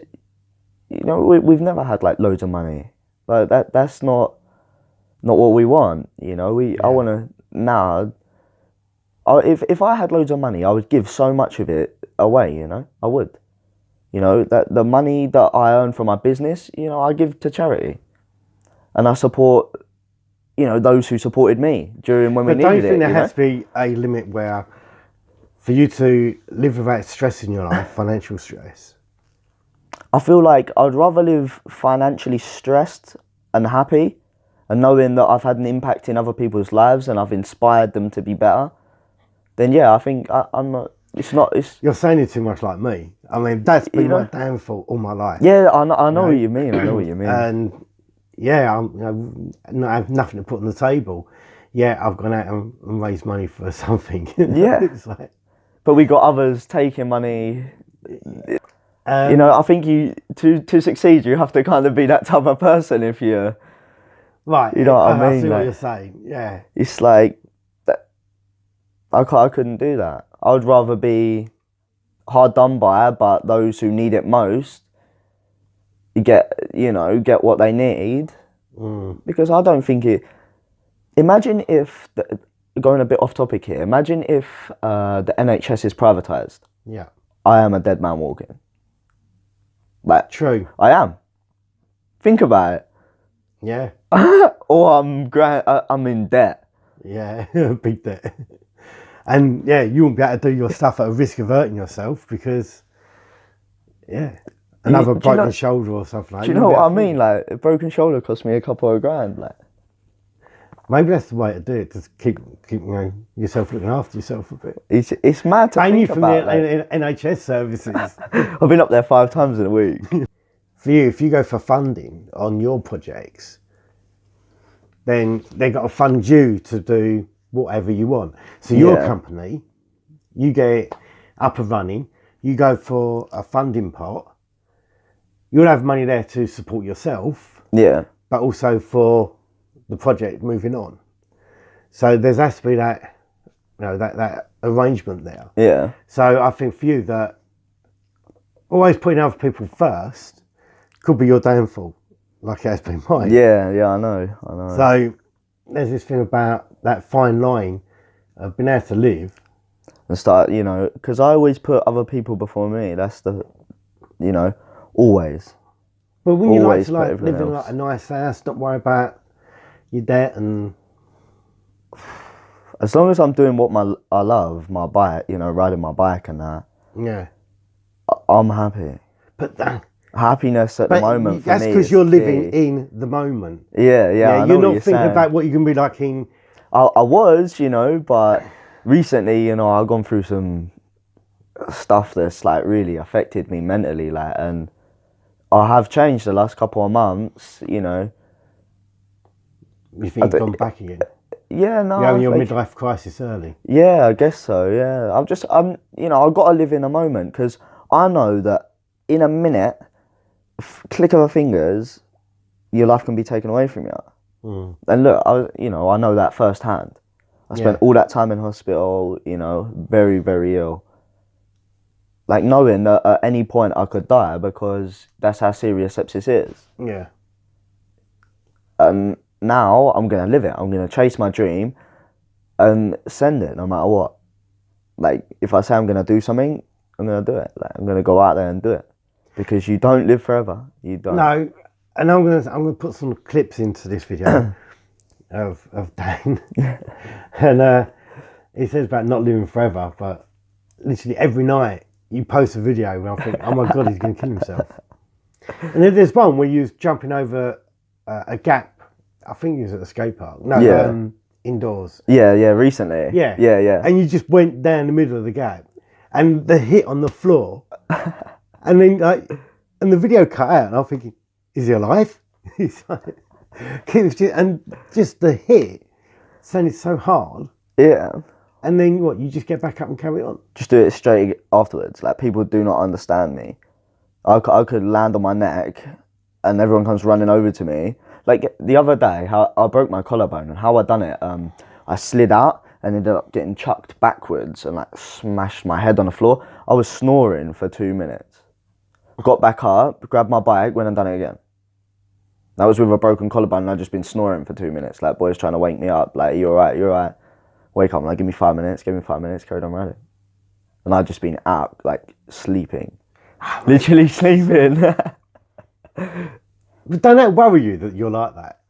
you know, we've never had like loads of money, but that's not what we want, you know. I want to now. If I had loads of money, I would give so much of it away, you know. I would, you know, that the money that I earn from my business, you know, I give to charity, and I support, you know, those who supported me during when we needed it. But don't you think there has to be a limit where, for you to live without stress in your life, financial stress? I feel like I'd rather live financially stressed and happy, and knowing that I've had an impact in other people's lives and I've inspired them to be better. Then I think I'm not. It's not. You're saying it too much like me. I mean, that's been my downfall all my life. Yeah, I know what you mean. I know what you mean. And I have nothing to put on the table. Yeah, I've gone out and raised money for something. Yeah. It's like, but we got others taking money. You know, I think to succeed, you have to kind of be that type of person. If you're right, you know what I mean. I see like, what you're saying. Yeah, it's like that. I couldn't do that. I would rather be hard done by, but those who need it most get what they need. Because I don't think it. Imagine if going a bit off topic here. Imagine if the NHS is privatised. Yeah, I am a dead man walking. Like, true. I am. Think about it. Yeah. Or I'm in debt. Yeah, big debt. And you won't be able to do your stuff at a risk of hurting yourself because, another broken shoulder or something like that. Do you know what I mean? Like, a broken shoulder cost me a couple of grand. Like, maybe that's the way to do it. Just keep yourself looking after yourself a bit. It's mad to think about. Mainly from the NHS services. I've been up there 5 times in a week. For you, if you go for funding on your projects, then they've got to fund you to do whatever you want. So your company, you get it up and running, you go for a funding pot, you'll have money there to support yourself, but also for the project moving on. So there has to be that, that arrangement there. Yeah. So I think for you that always putting other people first could be your downfall, like it has been mine. Yeah, I know. So there's this thing about that fine line of being able to live. And start, because I always put other people before me. That's the, always. But when you like to live in like a nice house, not worry about your debt and... As long as I'm doing what I love, my bike, riding my bike and that. Yeah. I'm happy. But happiness at the moment for me. That's because you're living in the moment. Yeah. You're not thinking about what you're going to be like in... I was, but recently, I've gone through some stuff that's like really affected me mentally, like, and I have changed the last couple of months, You think you've gone back again? Yeah, no. You're having your midlife crisis early. Yeah, I guess so, yeah. I've got to live in a moment, because I know that in a minute, click of a fingers, your life can be taken away from you. And look, I know that firsthand. I spent all that time in hospital, very, very ill. Like, knowing that at any point I could die, because that's how serious sepsis is. Yeah. And now I'm going to live it. I'm going to chase my dream and send it no matter what. Like, if I say I'm going to do something, I'm going to do it. Like, I'm going to go out there and do it. Because you don't live forever. You don't. No. and I'm gonna put some clips into this video of Dan, and he says about not living forever, but literally every night you post a video where I think, oh my God, he's gonna kill himself. And then there's one where you was jumping over a gap. I think you was at the skate park. No, indoors. Yeah, recently. Yeah. And you just went down the middle of the gap, and the hit on the floor, and then and the video cut out, and I'm thinking, is he alive? He's like, and just the hit sounded so hard. Yeah. And then what? You just get back up and carry on. Just do it straight afterwards. Like, people do not understand me. I could land on my neck, and everyone comes running over to me. Like the other day, how I broke my collarbone, and how I done it. I slid out and ended up getting chucked backwards and like smashed my head on the floor. I was snoring for 2 minutes. Got back up, grabbed my bike, went and done it again. That was with a broken collarbone, and I'd just been snoring for 2 minutes. Like, boys trying to wake me up. Like, you're alright. Wake up, like, give me 5 minutes, carried on riding. And I'd just been out, like, sleeping. Literally sleeping. But don't that worry you that you're like that?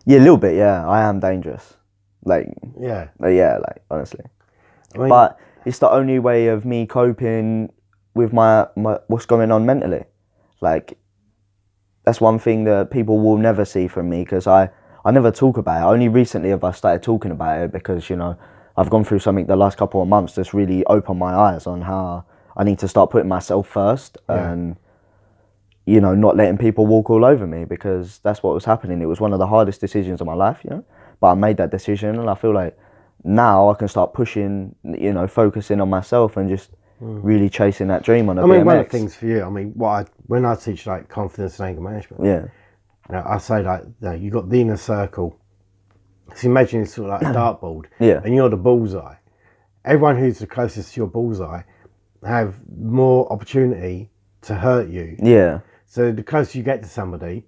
Yeah, a little bit, yeah. I am dangerous. Like, honestly. I mean, but it's the only way of me coping with my what's going on mentally. Like, that's one thing that people will never see from me, because I never talk about it. Only recently have I started talking about it, because, you know, I've gone through something the last couple of months that's really opened my eyes on how I need to start putting myself first and, you know, not letting people walk all over me, because that's what was happening. It was one of the hardest decisions of my life, you know, but I made that decision, and I feel like now I can start pushing, you know, focusing on myself and just really chasing that dream on a BMX. One of the things for you, when I teach like confidence and anger management, I say like, you got the inner circle. So imagine it's sort of like a dartboard, and you're the bullseye. Everyone who's the closest to your bullseye have more opportunity to hurt you. Yeah. So the closer you get to somebody,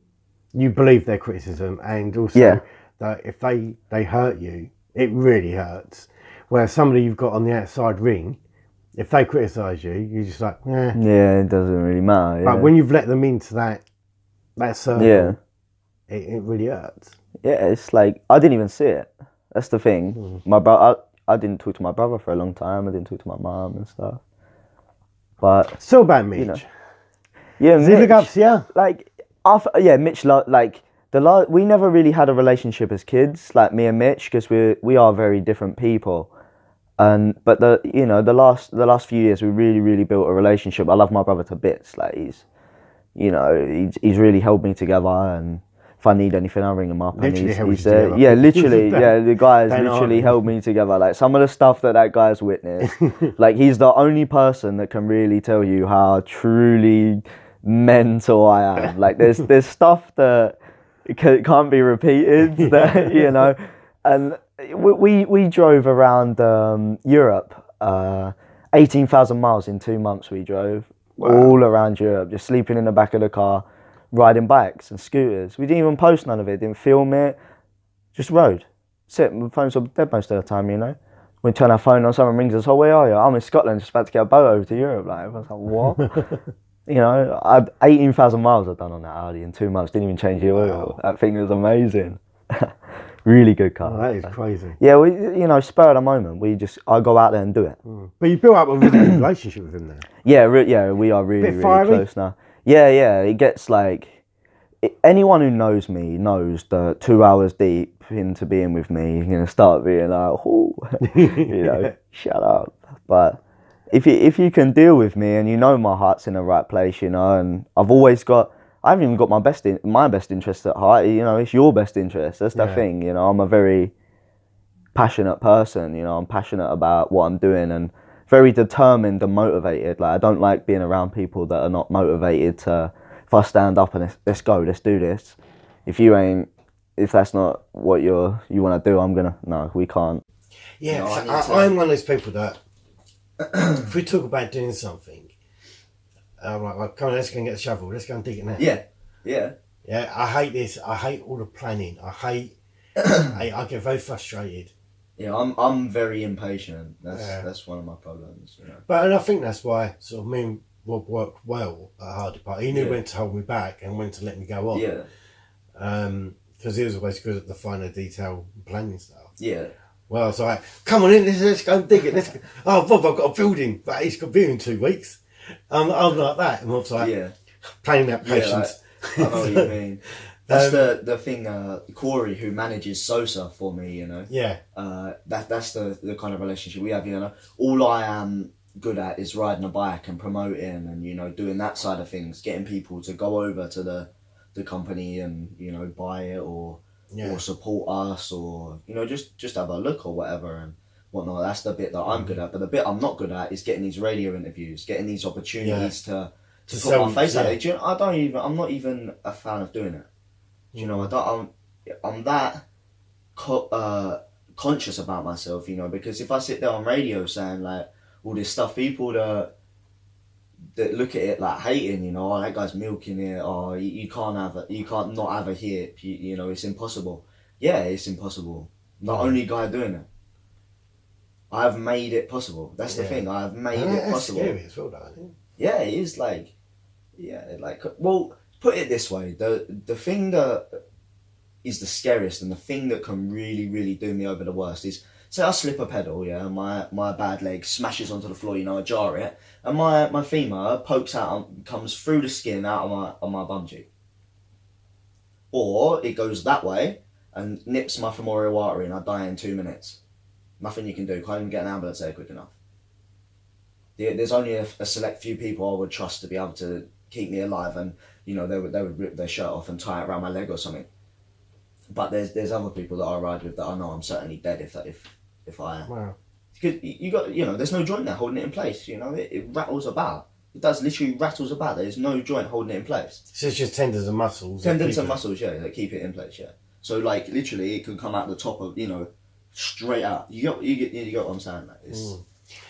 you believe their criticism, and also that if they hurt you, it really hurts. Whereas somebody you've got on the outside ring, if they criticise you, you're just like, yeah, it doesn't really matter. Yeah. But when you've let them into that circle, it really hurts. Yeah, it's like, I didn't even see it. That's the thing. My I didn't talk to my brother for a long time. I didn't talk to my mum and stuff. But so about Mitch. You know, does he look up to you? Like, Mitch, we never really had a relationship as kids, like me and Mitch, because we are very different people. But the last few years we really built a relationship. I love my brother to bits. Like, he's really held me together, and if I need anything, I'll ring him up. Literally and he's there. Yeah, literally. The guy has literally held me together. Like, some of the stuff that guy's witnessed, like, he's the only person that can really tell you how truly mental I am. Like, there's stuff that can't be repeated. That, you know, and we drove around Europe, 18,000 miles in 2 months. We drove all around Europe, just sleeping in the back of the car, riding bikes and scooters. We didn't even post none of it, didn't film it, just rode. Sit, my phone's dead most of the time, you know. We turn our phone on, someone rings us, oh, where are you? I'm in Scotland, just about to get a boat over to Europe. Like, I was like, what? You know, 18,000 miles I've done on that Audi in 2 months, didn't even change the oil. That thing was amazing. Really good car. Oh, that is crazy. Yeah, spur of the moment, I go out there and do it. But you built up a really good relationship with him there. Yeah, we are really close now. Yeah, it gets like, anyone who knows me knows that 2 hours deep into being with me, you're going to start being like, oh, you know, shut up. But if you can deal with me, and you know my heart's in the right place, you know, and I haven't even got my best interest at heart, you know, it's your best interest. That's the thing, you know. I'm a very passionate person, you know. I'm passionate about what I'm doing, and very determined and motivated. Like, I don't like being around people that are not motivated to, if I stand up and let's go, let's do this. If that's not what you want to do, no, we can't. Yeah, I'm one of those people that, if we talk about doing something, I'm like, come on, let's go and get the shovel, let's go and dig it now. Yeah. I hate this, I hate all the planning, I get very frustrated. Yeah, I'm very impatient. That's one of my problems. You know. And I think that's why sort of me and would work well at Hardy Park. He knew when to hold me back and when to let me go on. Yeah. Because he was always good at the finer detail planning stuff. Yeah. Well, I was like, come on in, let's go and dig it. Let's go. Oh, Bob, I've got a building, but it's got to be in 2 weeks. I'm like that. And I was like, playing that patience. Yeah, like, I know what you mean. That's the thing, Corey, who manages SOSA for me, you know. Yeah. That's the kind of relationship we have, you know. All I am good at is riding a bike and promoting and, you know, doing that side of things, getting people to go over to the company and, you know, buy it or support us or, you know, just have a look or whatever and whatnot. That's the bit that I'm good at. But the bit I'm not good at is getting these radio interviews, getting these opportunities to put my face out there. Do you know, I'm not even a fan of doing it. You know, I'm that conscious about myself, you know, because if I sit there on radio saying like all this stuff, people that look at it like hating, you know, oh, that guy's milking it, or you can't not have a hip, you know, it's impossible. Yeah, it's impossible. I'm the only guy doing it. I've made it possible. That's the thing. I've made it possible. That's scary as well, though, I think. Yeah, it is well, put it this way, the thing that is the scariest and the thing that can really, really do me over the worst is, say I slip a pedal, and my bad leg smashes onto the floor, you know, I jar it, and my femur pokes out, comes through the skin out of my bum cheek. Or it goes that way and nips my femoral artery and I die in 2 minutes. Nothing you can do, can't even get an ambulance there quick enough. There's only a select few people I would trust to be able to keep me alive, and you know they would rip their shirt off and tie it around my leg or something. But there's other people that I ride with that I know I'm certainly dead if I am. Wow. Because you got, you know, there's no joint there holding it in place. You know, it rattles about. It does literally rattles about. There's no joint holding it in place. So it's just tendons and muscles. Tendons and muscles, that keep it in place. Yeah. So like literally, it can come out the top of, you know, straight out. You got what I'm saying. Like, it's,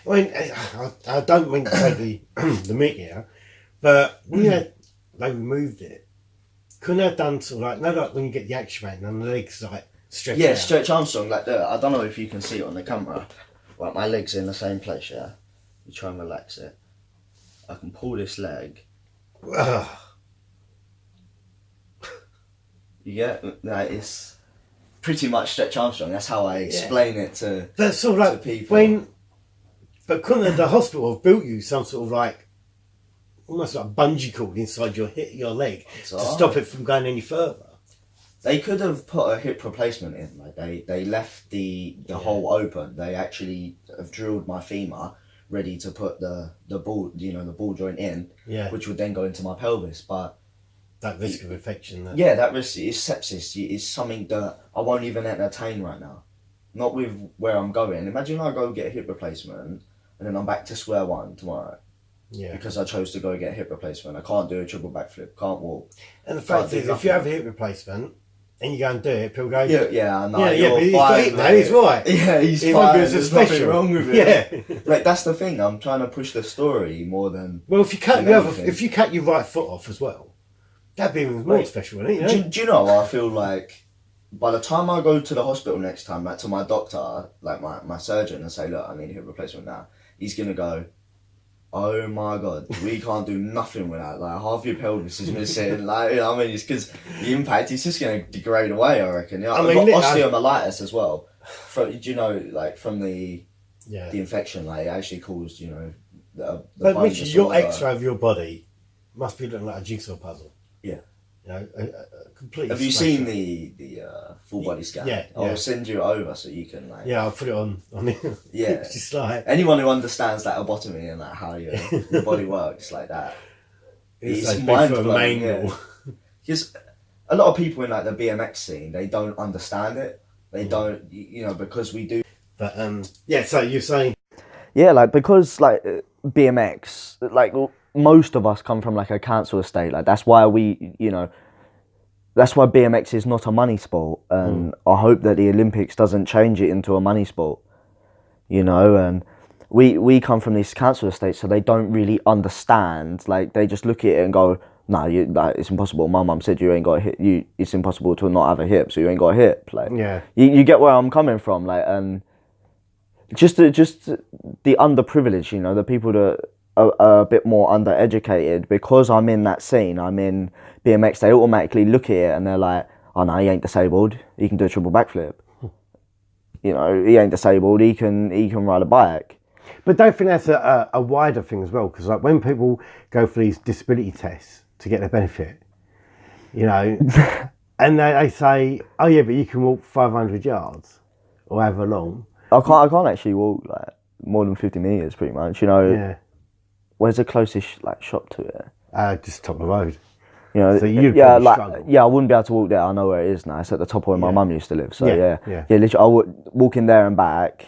I mean, I don't mean to take the mick here, but when they removed it, couldn't they have done sort of like when you get the action man and the legs like stretch out? Yeah, stretch Armstrong like that. I don't know if you can see it on the camera. Right, my leg's in the same place. Yeah, you try and relax it. I can pull this leg. You get like it's pretty much stretch Armstrong. That's how I explain it to. That's sort of like people. But couldn't the hospital have built you some sort of like almost like a bungee cord inside your leg to stop it from going any further? They could have put a hip replacement in. Like they left the hole open. They actually have drilled my femur ready to put the ball, you know, the ball joint in, which would then go into my pelvis. But that risk of infection. That risk is sepsis. Is something that I won't even entertain right now. Not with where I'm going. Imagine I go get a hip replacement and then I'm back to square one tomorrow. Yeah. Because I chose to go get a hip replacement. I can't do a triple backflip, can't walk. And the fact is, if you have a hip replacement and you go and do it, people go, I know. But he's got it now, he's right. Yeah, he's fine. There's nothing wrong with it. Yeah. Like, that's the thing. I'm trying to push the story more than. Well, if you cut your right foot off as well, that'd be even more special, wouldn't it? Do you know, I feel like by the time I go to the hospital next time, like to my doctor, like my surgeon, and say, look, I need a hip replacement now, he's going to go, oh my God, we can't do nothing with that. Like, half your pelvis is missing. Like, you know what I mean? It's because the impact is just going to degrade away, I reckon. You know, I've got osteomyelitis as well. Do you know, like, from the infection, like, it actually caused, you know, the But Mitch, your X-ray of your body must be looking like a jigsaw puzzle. Yeah. You know, completely. Have you seen the full body scan? Yeah. I'll send you it over so you can like. Yeah, I'll put it on. Yeah. It's just like anyone who understands like lobotomy and like how your body works like that. It's mind blowing. Because a lot of people in like the BMX scene, they don't understand it. They don't, you know, because we do. But so you're saying. Yeah, like because like BMX, like. Most of us come from like a council estate, like that's why that's why BMX is not a money sport, and I hope that the Olympics doesn't change it into a money sport, you know. And we come from this council estate, so they don't really understand. Like they just look at it and go, "No, like, it's impossible." My mum said you ain't got a hip. It's impossible to not have a hip, so you ain't got a hip. Like you get where I'm coming from, like and just the underprivileged, you know, the people that a bit more undereducated, because I'm in that scene, I'm in BMX, they automatically look at it and they're like, oh no, he ain't disabled, he can do a triple backflip. You know, he ain't disabled, he can ride a bike. But don't think that's a wider thing as well, because like when people go for these disability tests to get their benefit, you know, and they say, oh yeah, but you can walk 500 yards or however long. I can't actually walk like more than 50 meters pretty much, you know. Yeah. Where's the closest like shop to it? Just top of the road. You know, so you'd yeah, probably like struggle. yeah, I wouldn't be able to walk there. I know where it is now. It's at the top of where my mum used to live. So yeah. Literally, I would walk in there and back,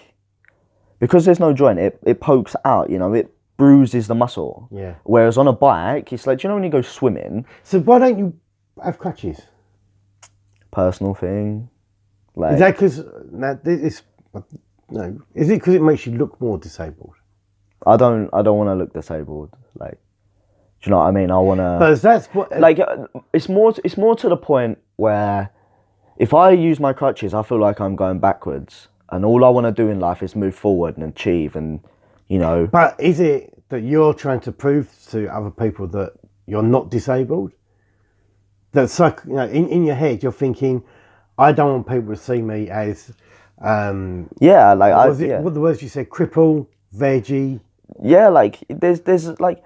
because there's no joint. It pokes out. You know, it bruises the muscle. Yeah. Whereas on a bike, it's like, do you know when you go swimming? So why don't you have crutches? Personal thing. Like, Is that because no? Is it because it makes you look more disabled? I don't want to look disabled. Like, do you know what I mean? I want to. But that's what. Like, it's more to the point where if I use my crutches, I feel like I'm going backwards, and all I want to do in life is move forward and achieve, and you know. But is it that you're trying to prove to other people that you're not disabled? That's like, you know, in your head, you're thinking, I don't want people to see me as. Yeah, like what the words you said? Cripple, veggie. Yeah, like there's like.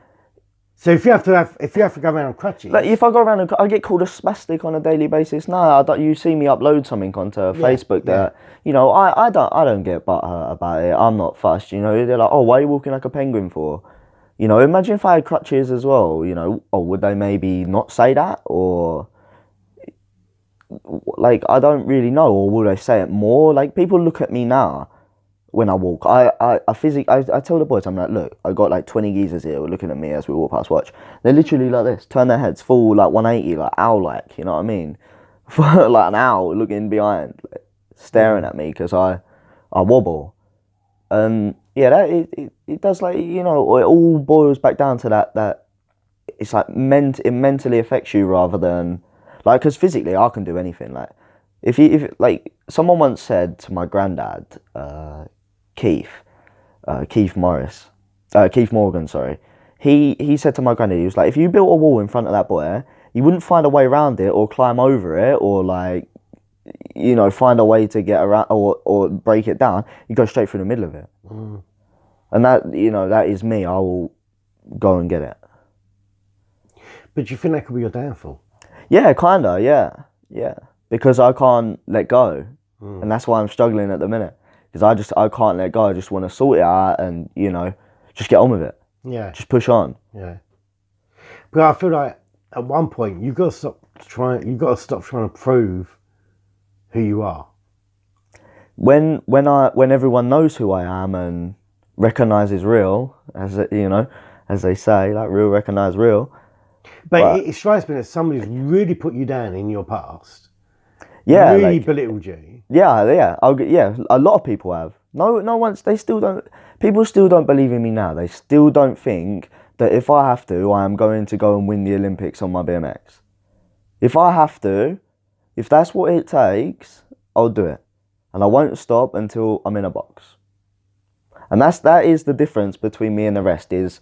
So if you have to go around on crutches, like if I go around and I get called a spastic on a daily basis. No, I don't. You see me upload something onto Facebook that you know I don't get butthurt about it. I'm not fussed. You know, they're like, oh, why are you walking like a penguin for? You know, imagine if I had crutches as well. You know, oh, would they maybe not say that, or like I don't really know, or would they say it more? Like people look at me now. When I walk, I tell the boys, I'm like, look, I got like 20 geezers here looking at me as we walk past watch. They're literally like this, turn their heads full like 180, like owl-like, you know what I mean? Like an owl looking behind, like, staring at me because I wobble. Yeah, that it does, like, you know, it all boils back down to that it's like it mentally affects you rather than, like, because physically I can do anything. Like, if like someone once said to my granddad, Keith Morgan, sorry. He said to my granddad, he was like, if you built a wall in front of that boy, you wouldn't find a way around it or climb over it or like, you know, find a way to get around or break it down. You go straight through the middle of it. And that, you know, that is me. I will go and get it. But you think that could be your downfall? Yeah, kinda, yeah. Because I can't let go. And that's why I'm struggling at the minute. Because I can't let go. I just want to sort it out and, you know, just get on with it. Yeah. Just push on. Yeah. But I feel like at one point you've got to stop trying to prove who you are. When everyone knows who I am and recognizes real, as you know, as they say, like real recognize real. But it strikes me that somebody's really put you down in your past. Yeah, really like, belittled you. Yeah. A lot of people have. No one's. They still don't. People still don't believe in me now. They still don't think that if I have to, I am going to go and win the Olympics on my BMX. If I have to, if that's what it takes, I'll do it, and I won't stop until I'm in a box. And that is the difference between me and the rest, is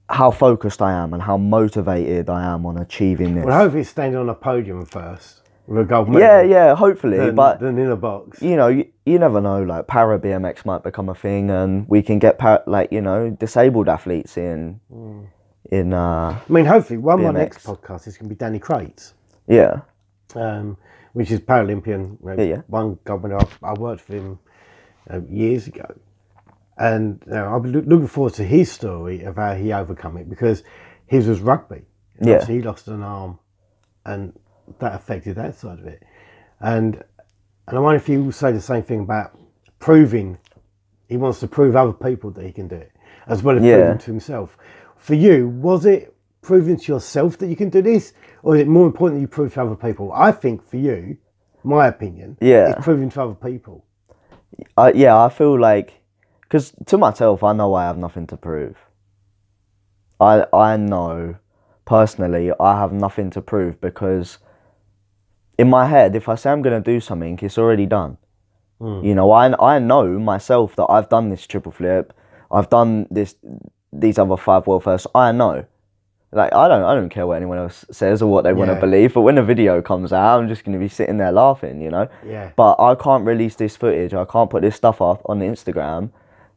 how focused I am and how motivated I am on achieving this. Well, hopefully it's standing on a podium first with a gold medal. Yeah, hopefully. Then in a box. You know, you never know, like para BMX might become a thing and we can get like, you know, disabled athletes in I mean, hopefully one BMX. of my next podcasts is going to be Danny Crates. Yeah. Which is Paralympian. Yeah. One gold medal. I worked with him years ago. And I'll be looking forward to his story of how he overcome it, because his was rugby. Yeah. So he lost an arm and that affected that side of it. And I wonder if he will say the same thing about proving. He wants to prove other people that he can do it, as well as proving to himself. For you, was it proving to yourself that you can do this, or is it more important that you prove to other people? I think for you, my opinion, is proving to other people. I feel like, because to myself, I know I have nothing to prove. I know, personally, I have nothing to prove, because in my head, if I say I'm going to do something, it's already done. You know, I know myself that I've done this triple flip, I've done this these other 5 world firsts, I know. Like, I don't care what anyone else says or what they want to believe, but when the video comes out, I'm just going to be sitting there laughing, you know? Yeah. But I can't release this footage, I can't put this stuff up on Instagram,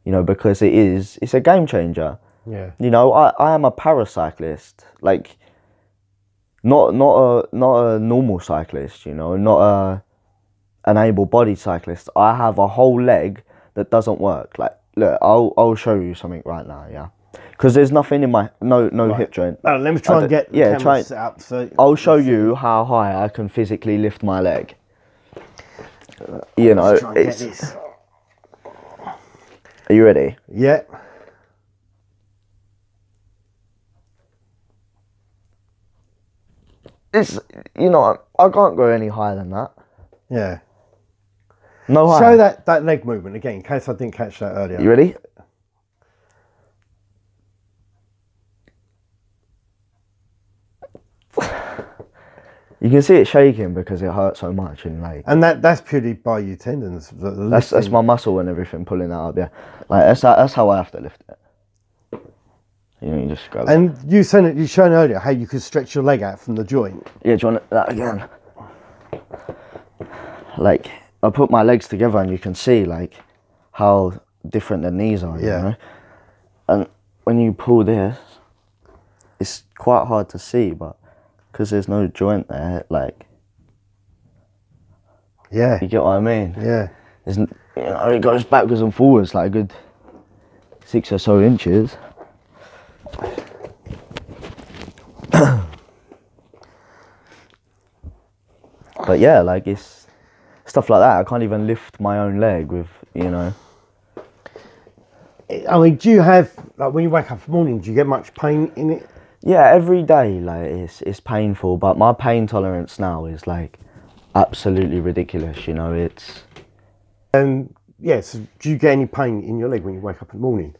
you know, because it's a game changer. Yeah. You know, I am a para-cyclist, like, not a normal cyclist, you know, not an able-bodied cyclist. I have a whole leg that doesn't work. Like, look, I'll show you something right now, yeah? Because there's nothing in my no hip joint. Let me try and get the camera set up. So I'll show you how high I can physically lift my leg. You know, it's. Are you ready? Yeah. It's, you know, I can't go any higher than that. Yeah. No higher. Show that leg movement again, in case I didn't catch that earlier. You ready? You can see it shaking because it hurts so much in leg. And that's purely by your tendons. That's my muscle and everything pulling that up. Yeah, like that's how I have to lift it. You know, you just go. And you shown earlier how you could stretch your leg out from the joint. Yeah, do you want that again? Like, I put my legs together and you can see like how different the knees are. Yeah. You know? And when you pull this, it's quite hard to see, but because there's no joint there, like. Yeah. You get what I mean? Yeah. You know, it goes backwards and forwards like a good 6 or so inches. But yeah, like, it's stuff like that. I can't even lift my own leg with, you know. I mean, do you have, like, when you wake up in the morning, do you get much pain in it? Yeah, every day, like, it's painful, but my pain tolerance now is like absolutely ridiculous, you know. It's yeah, so do you get any pain in your leg when you wake up in the morning?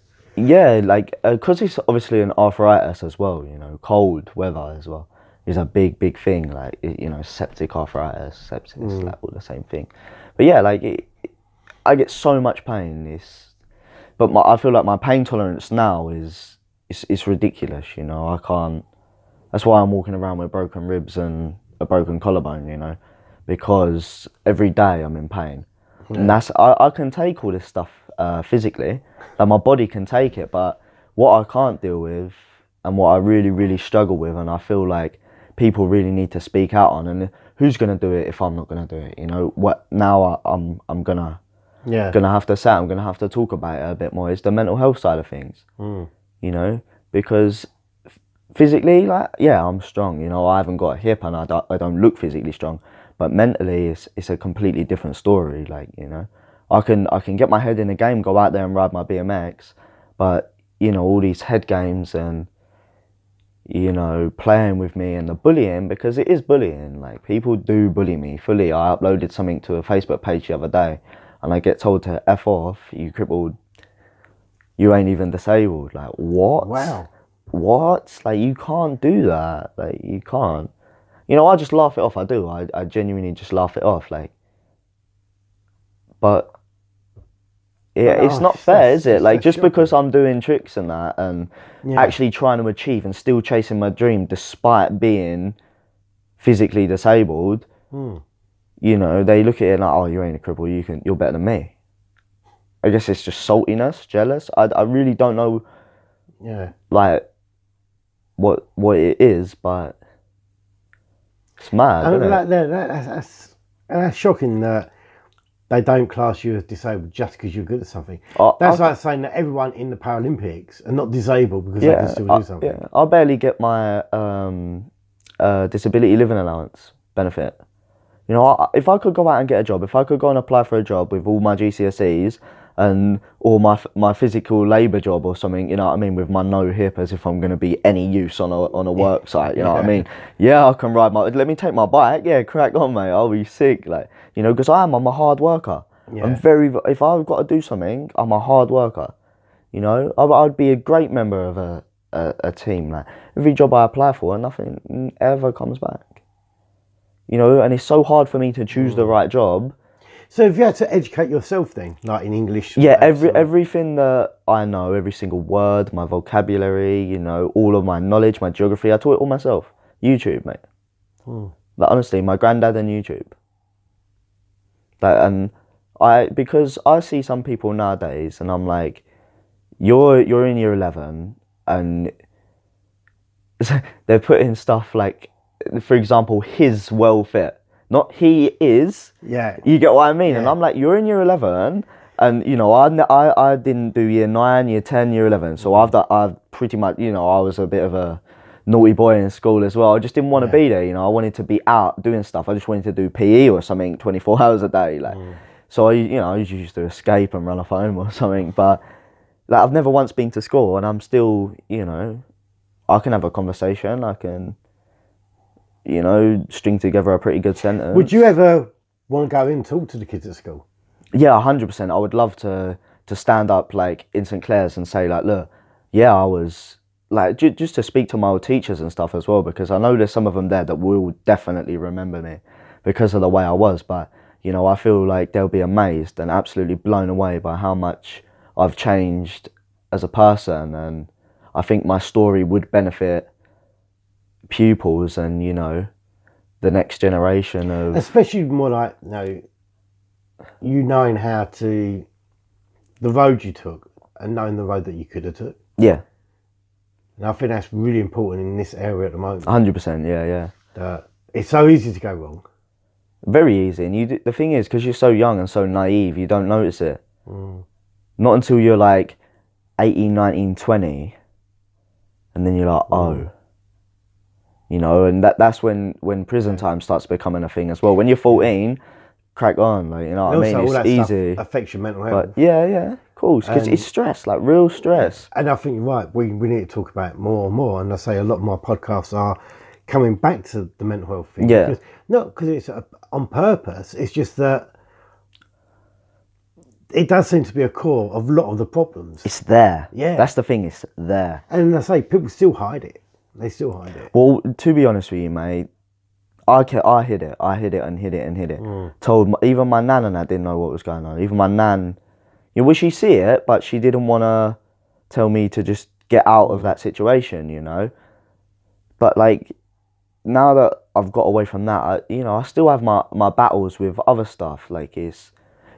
yeah, like, because it's obviously an arthritis as well, you know, cold weather as well is a big thing, like, you know, septic arthritis, sepsis, like, all the same thing. But yeah, like, I get so much pain, but I feel like my pain tolerance now is ridiculous, you know. I can't, that's why I'm walking around with broken ribs and a broken collarbone, you know, because every day I'm in pain. And that's, I can take all this stuff physically, like my body can take it, but what I can't deal with and what I really struggle with, and I feel like people really need to speak out on, and who's gonna do it if I'm not gonna do it, you know? What now? I'm gonna have to say, I'm gonna have to talk about it a bit more, is the mental health side of things. You know, because physically, like, yeah, I'm strong, you know, I haven't got a hip and I don't look physically strong, but mentally it's a completely different story. Like, you know, I can get my head in the game, go out there and ride my BMX, but, you know, all these head games and, you know, playing with me and the bullying, because it is bullying, like, people do bully me fully. I uploaded something to a Facebook page the other day and I get told to F off, you crippled, you ain't even disabled. Like, what? Wow. What? Like, you can't do that. Like, you can't. You know, I just laugh it off. I do. I genuinely just laugh it off. Like, but yeah, it's not fair, is it? Like, just because I'm doing tricks and that and actually trying to achieve and still chasing my dream despite being physically disabled, you know, they look at it like, oh, you ain't a cripple. You're better than me. I guess it's just saltiness, jealous. I really don't know, like, what it is, but it's mad, isn't it? That's shocking that they don't class you as disabled just because you're good at something. That's like saying that everyone in the Paralympics are not disabled because they can still do something. Yeah, I barely get my disability living allowance benefit. You know, if I could go out and get a job, if I could go and apply for a job with all my GCSEs, or my physical labour job or something, you know what I mean, with my no hip, as if I'm going to be any use on a work site, you know what I mean? Yeah, I can ride let me take my bike, yeah, crack on, mate, I'll be sick, like, you know, because I'm a hard worker. If I've got to do something, I'm a hard worker, you know. I'd be a great member of a team. Like, every job I apply for, nothing ever comes back, you know, and it's so hard for me to choose the right job. So if you had to educate yourself then, like in English? Yeah, everything that I know, every single word, my vocabulary, you know, all of my knowledge, my geography, I taught it all myself. YouTube, mate. Like, honestly, my granddad and YouTube. And because I see some people nowadays, and I'm like, you're in year 11, and they're putting stuff like, for example, his well fit. Not he is. Yeah. You get what I mean? Yeah. And I'm like, you're in year 11, and you know, I didn't do year 9, year 10, year 11. So I've pretty much, you know, I was a bit of a naughty boy in school as well. I just didn't want to be there. You know, I wanted to be out doing stuff. I just wanted to do PE or something 24 hours a day. Like, so I used to escape and run off home or something. But like, I've never once been to school, and I'm still, you know, I can have a conversation. I can, you know, string together a pretty good sentence. Would you ever want to go in and talk to the kids at school? Yeah, 100%. I would love to stand up like in St Clair's and say like, look, yeah, I was like, just to speak to my old teachers and stuff as well, because I know there's some of them there that will definitely remember me because of the way I was. But, you know, I feel like they'll be amazed and absolutely blown away by how much I've changed as a person. And I think my story would benefit pupils and, you know, the next generation of... Especially more like, you knowing how to... the road you took and knowing the road that you could have took. Yeah. And I think that's really important in this area at the moment. 100%, yeah. It's so easy to go wrong. Very easy. And the thing is, because you're so young and so naive, you don't notice it. Not until you're like 18, 19, 20. And then you're like, oh. You know, and that's when prison time starts becoming a thing as well. When you're 14, crack on, like, you know what I mean? All that it's easy. Stuff affects your mental health. But yeah, of course, because it's stress, like real stress. And I think you're right. We need to talk about it more and more. And I say a lot of my podcasts are coming back to the mental health thing. Yeah. Because, not because it's on purpose. It's just that it does seem to be a core of a lot of the problems. It's there. Yeah. That's the thing, it's there. And I say people still hide it. They still hide it. Well, to be honest with you, mate, I hid it. I hid it and hid it and hid it. Even my nan and I didn't know what was going on. Even my nan, you know, well, she see it, but she didn't want to tell me to just get out of that situation, you know. But like, now that I've got away from that, I still have my battles with other stuff. Like, it's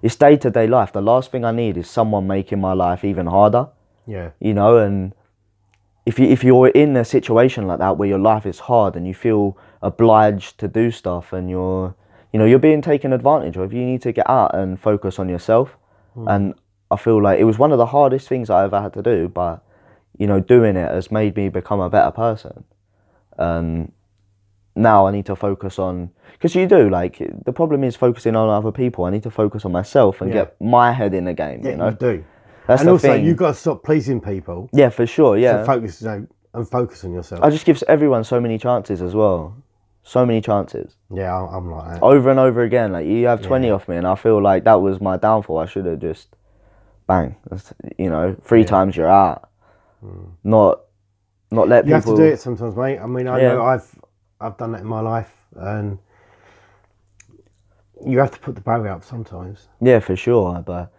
day-to-day life. The last thing I need is someone making my life even harder. Yeah. You know, and if you're in a situation like that where your life is hard and you feel obliged to do stuff and you're being taken advantage of, you need to get out and focus on yourself. And I feel like it was one of the hardest things I ever had to do, but, you know, doing it has made me become a better person. And now I need to focus on, because you do, like, the problem is focusing on other people. I need to focus on myself and get my head in the game, you know? You do. That's and the also, thing. you've got to stop pleasing people. Yeah, for sure, yeah. To focus, and focus on yourself. I just give everyone so many chances as well. So many chances. Yeah, I'm like that. Over and over again. Like, you have 20 off me, and I feel like that was my downfall. I should have just, bang, you know, 3 times you're out. Not let people... You have to do it sometimes, mate. I mean, I know I've done that in my life, and you have to put the barrier up sometimes. Yeah, for sure, but...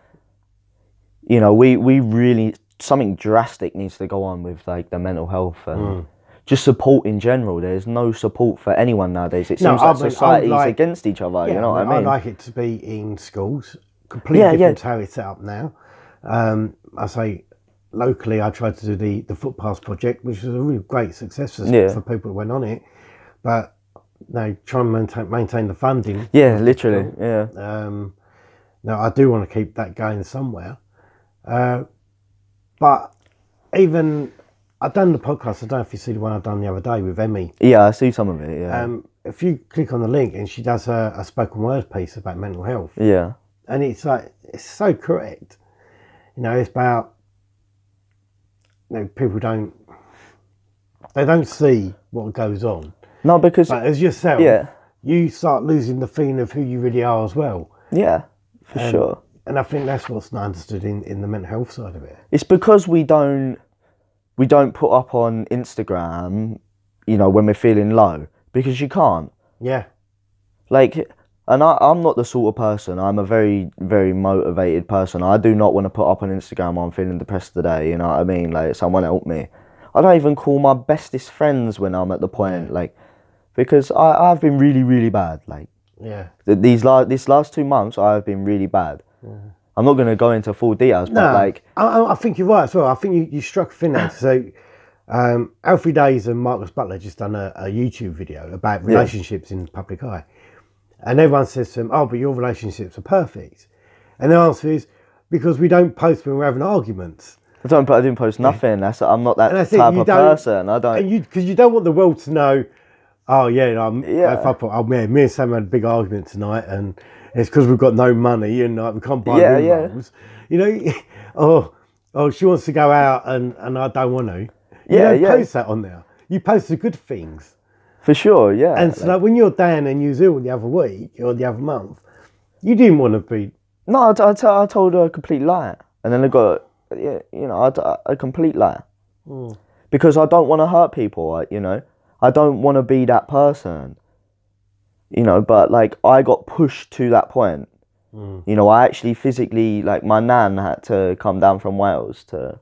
You know, we really, something drastic needs to go on with like the mental health and just support in general. There's no support for anyone nowadays. It seems like society's against each other, you know what I mean? I'd like it to be in schools, completely different to how it's set up now. I say locally I tried to do the footpaths project, which was a really great success for people who went on it. But try and maintain the funding. Yeah, literally, yeah. Now I do want to keep that going somewhere. But even I've done the podcast. I don't know if you see the one I've done the other day with Emmy. Yeah, I see some of it. Yeah. If you click on the link, and she does a spoken word piece about mental health. Yeah. And it's like, it's so correct. You know, it's about, you know, people don't see what goes on. No, because but as yourself, you start losing the feeling of who you really are as well. Yeah, for sure. And I think that's what's not understood in the mental health side of it. It's because we don't put up on Instagram, you know, when we're feeling low, because you can't. Yeah. Like, And I'm not the sort of person. I'm a very, very motivated person. I do not want to put up on Instagram, I'm feeling depressed today, you know what I mean? Like, someone help me. I don't even call my bestest friends when I'm at the point, like, because I've been really, really bad. Like, Yeah. these last 2 months, I've been really bad. I'm not going to go into full details, No, but like... I think you're right as well. I think you struck a thing there. So, Alfie Days and Marcus Butler just done a YouTube video about relationships in the public eye. And everyone says to them, oh, but your relationships are perfect. And the answer is, because we don't post when we're having arguments. I didn't post nothing. I'm not that type of person. I don't... Because you don't want the world to know, oh, yeah, if I put, oh, me and Sam had a big argument tonight and it's because we've got no money and we can't buy room rolls. You know, oh, she wants to go out and I don't want to. You don't post that on there. You post the good things. For sure, yeah. And so like when you're down in New Zealand the other week or the other month, you didn't want to be... No, I told her a complete lie. And then I got, a complete lie. Because I don't want to hurt people, you know. I don't want to be that person. You know, but like I got pushed to that point. You know, I actually physically, like my nan had to come down from Wales to,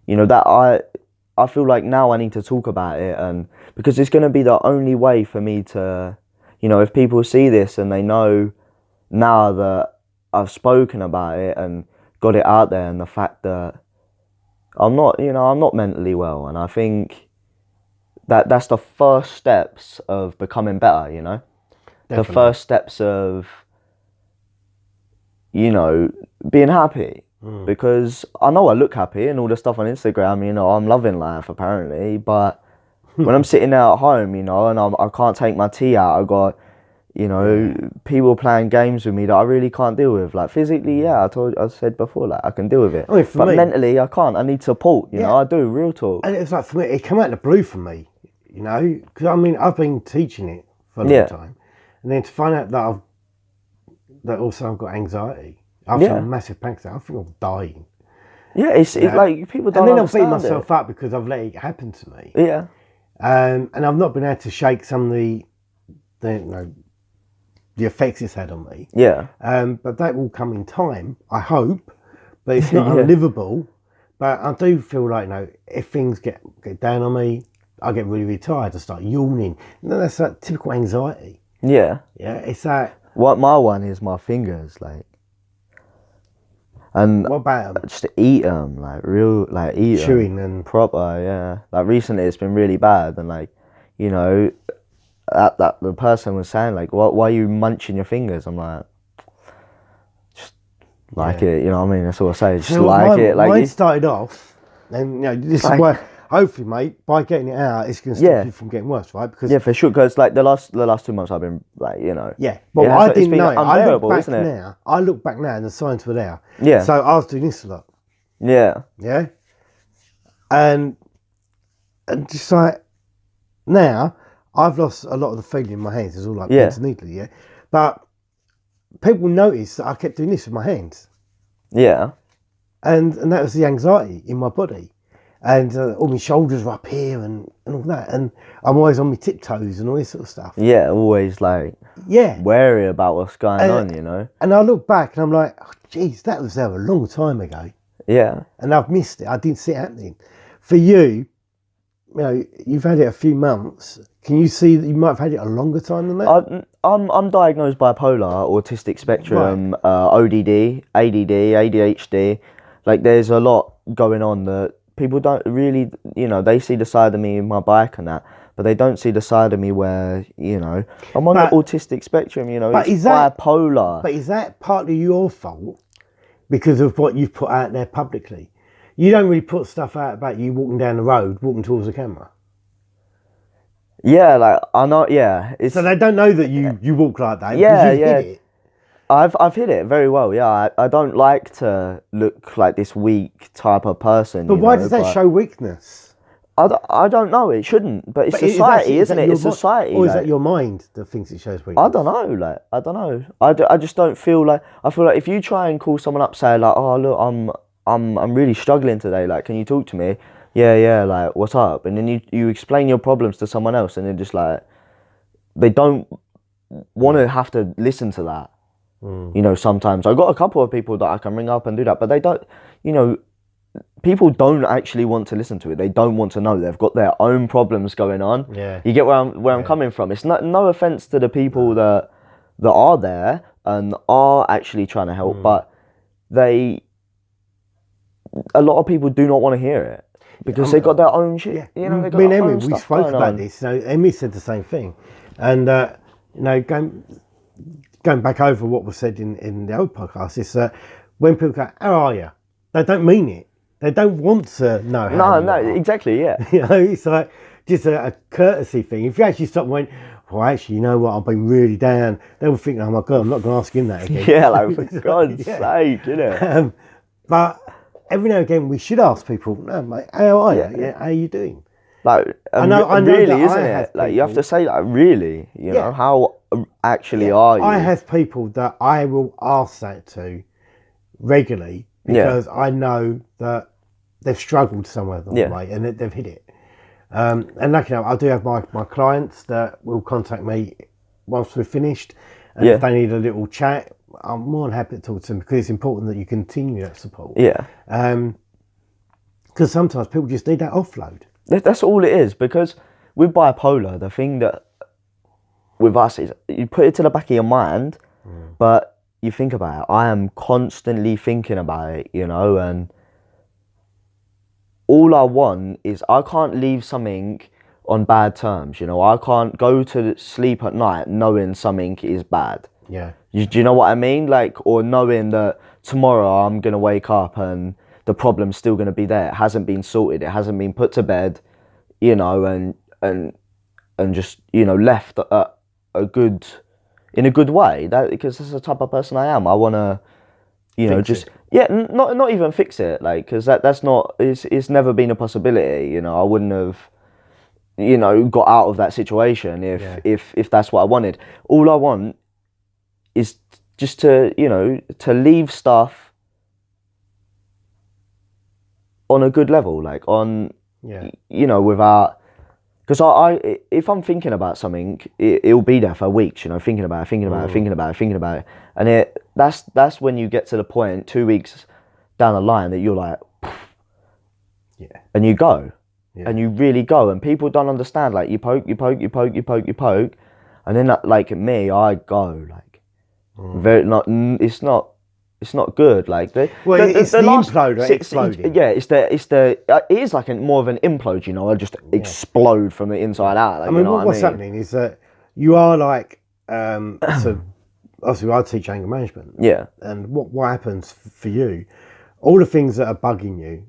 you know, that I feel like now I need to talk about it, and because it's going to be the only way for me to, you know, if people see this and they know now that I've spoken about it and got it out there, and the fact that I'm not mentally well, and I think that's the first steps of becoming better, you know. Definitely. The first steps of, you know, being happy. Because I know I look happy and all the stuff on Instagram, you know, I'm loving life apparently, but when I'm sitting there at home, you know, and I can't take my tea out, I got, you know, people playing games with me that I really can't deal with. Like physically, I said before, like I can deal with it, I mean, but me, mentally I can't. I need support, you know, I do, real talk. And it's like, for me, it came out of the blue for me, you know, because I mean, I've been teaching it for a long time, and then to find out that also I've got anxiety. I've got a massive panic attack. I think I'm dying. Yeah, it's like people don't understand. And then I'm beating myself up because I've let it happen to me. Yeah. And I've not been able to shake some of the effects it's had on me. Yeah. But that will come in time, I hope. But it's not unlivable. But I do feel like, you know, if things get down on me, I get really, really tired. I start yawning. And that's that typical anxiety. Yeah. Yeah, it's that. What my one is my fingers, like. And what about them? Just eat them, like real, like eat chewing and proper, yeah. Like recently, it's been really bad, and like, you know, that the person was saying like, why are you munching your fingers? I'm like, just like it, you know what I mean? That's all I say. Just like it. Like mine started off, and you know, this is why. Hopefully, mate, by getting it out, it's going to stop you from getting worse, right? Because for sure. Because like the last 2 months, I've been like, you know. Yeah, but I didn't know. Isn't it? I look back now, and the signs were there. Yeah. So I was doing this a lot. Yeah. Yeah. And just like now, I've lost a lot of the feeling in my hands. It's all like pins and needles, yeah. But people noticed that I kept doing this with my hands. Yeah. And that was the anxiety in my body. And all my shoulders were up here and all that. And I'm always on my tiptoes and all this sort of stuff. Yeah, always like wary about what's going on, you know. And I look back and I'm like, oh, geez, that was there a long time ago. Yeah. And I've missed it. I didn't see it happening. For you, you know, you've had it a few months. Can you see that you might have had it a longer time than that? I'm diagnosed bipolar, autistic spectrum, ODD, ADD, ADHD. Like there's a lot going on that people don't really, you know, they see the side of me in my bike and that, but they don't see the side of me where, you know, I'm on the autistic spectrum, you know, it's bipolar. But is that partly your fault because of what you've put out there publicly? You don't really put stuff out about you walking down the road, walking towards the camera. Yeah, like, I know, so they don't know that you walk like that. Yeah, you've hid it. I've hit it very well, yeah. I don't like to look like this weak type of person. But why does that show weakness? I don't know, it shouldn't. But it's society, isn't it? It's society. Or is that your mind that thinks it shows weakness? I don't know, I don't know. I just don't feel like... I feel like if you try and call someone up, say like, oh, look, I'm really struggling today, like, can you talk to me? Yeah, like, what's up? And then you explain your problems to someone else and they're just like... They don't want to have to listen to that. You know, sometimes I've got a couple of people that I can ring up and do that, but they don't, you know, people don't actually want to listen to it. They don't want to know. They've got their own problems going on. Yeah. You get where I'm coming from. It's no offense to the people that are there and are actually trying to help, but a lot of people do not want to hear it because they've got their own shit. Yeah. You know, they got Me and their Emmy, own we stuff spoke going about on. this. So Emmy said the same thing, and you know, going back over what was said in the old podcast is that when people go, "How are you?" they don't mean it. They don't want to know how you are. Exactly, yeah. You know, it's like just a courtesy thing. If you actually stop and went, well, actually, you know what, I've been really down, they will think, oh my God, I'm not going to ask him that again. Yeah, like, for God's sake, you know. But every now and again, we should ask people, no, mate, how are you? Yeah, how are you doing? Like, I know really, that isn't I it? have Like, you have people- to say, like, really, you know, how actually are you? I have people that I will ask that to regularly because I know that they've struggled somewhere along the way and they've hit it. And luckily enough, I do have my clients that will contact me once we're finished. And if they need a little chat, I'm more than happy to talk to them because it's important that you continue that support. Yeah. Because sometimes people just need that offload. That's all it is, because with bipolar, the thing that with us is you put it to the back of your mind, but you think about it. I am constantly thinking about it, you know, and all I want is I can't leave something on bad terms, you know. I can't go to sleep at night knowing something is bad. Yeah. Do you know what I mean? Like, or knowing that tomorrow I'm going to wake up and the problem's still going to be there. It hasn't been sorted. It hasn't been put to bed, you know, and just, you know, left in a good way. That, because that's the type of person I am. I want to, you know, just not even fix it, like, because that's not, it's never been a possibility, you know. I wouldn't have, you know, got out of that situation if that's what I wanted. All I want is just to, you know, to leave stuff on a good level, like on, you know, without, because I if I'm thinking about something, it'll be there for weeks, you know, thinking about it, and that's when you get to the point 2 weeks down the line that you're like, and you go, and you really go, and people don't understand. Like, you poke, and then like me, I go like very not. It's not good. Like it's the imploder exploding. Yeah, it is like more of an implode. You know, I just explode from the inside out. Like, I mean, you know what's happening is that you are like, so obviously I teach anger management. Yeah. And what happens for you, all the things that are bugging you,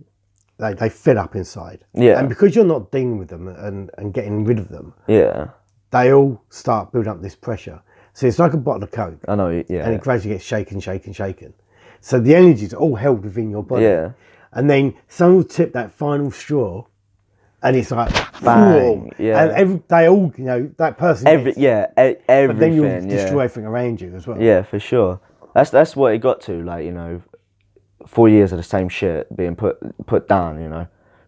they fill up inside. Yeah. And because you're not dealing with them and getting rid of them, they all start building up this pressure. So it's like a bottle of Coke. I know, yeah. And it gradually gets shaken. So the energy's all held within your body. Yeah. And then someone will tip that final straw, and it's like bang. Whoa. Yeah. And they all, you know, that person. Everything. But then you'll destroy everything around you as well. Yeah, for sure. That's what it got to. Like, you know, 4 years of the same shit being put down. You know,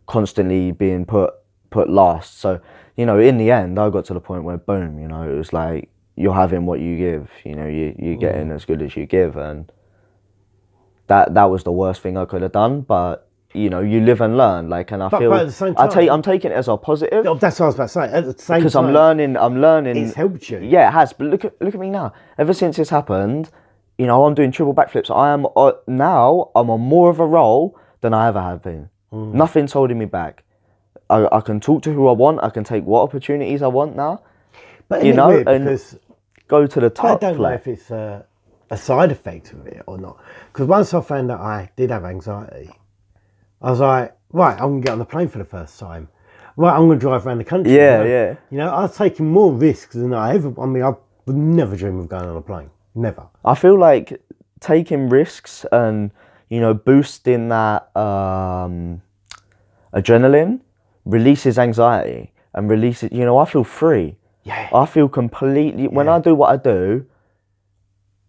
constantly being put last. So, you know, in the end, I got to the point where boom. You know, it was like, you're having what you give. You know, you're getting as good as you give, and that was the worst thing I could have done. But, you know, you live and learn. Like, and I feel at the same time, I'm taking it as a positive. That's what I was about to say. At the same time, because I'm learning. It's helped you. Yeah, it has. But look at me now. Ever since this happened, you know, I'm doing triple backflips. I am now. I'm on more of a roll than I ever have been. Nothing's holding me back. I can talk to who I want. I can take what opportunities I want now. But you know, weird, and because go to the top. I don't know if it's a side effect of it or not. Because once I found out I did have anxiety, I was like, right, I'm going to get on the plane for the first time. Right, I'm going to drive around the country. Yeah. You know, I was taking more risks than I ever. I mean, I would never dream of going on a plane. Never. I feel like taking risks and, you know, boosting that adrenaline releases anxiety and releases, you know, I feel free. Yeah. I feel completely, when I do what I do,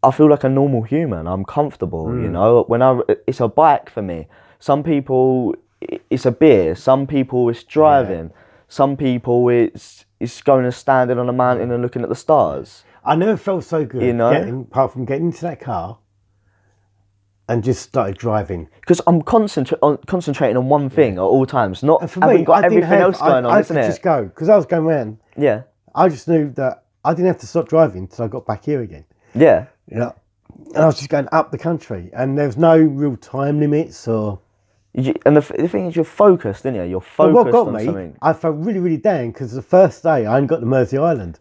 I feel like a normal human. I'm comfortable, you know. It's a bike for me. Some people, it's a beer. Some people, it's driving. Some people, it's going and standing on a mountain and looking at the stars. I never felt so good, You know? apart from getting into that car and just started driving. Because I'm concentrating on one thing at all times, not And for having me, got everything else going on, I isn't could it? just go, because I was going around. Yeah, I just knew that I didn't have to stop driving until I got back here again. yeah. You know? And I was just going up the country, and there was no real time limits or... And the thing is, you're focused, aren't you? You're focused what got on me, something. I felt really, really down, because the first day I only got to Mersey Island.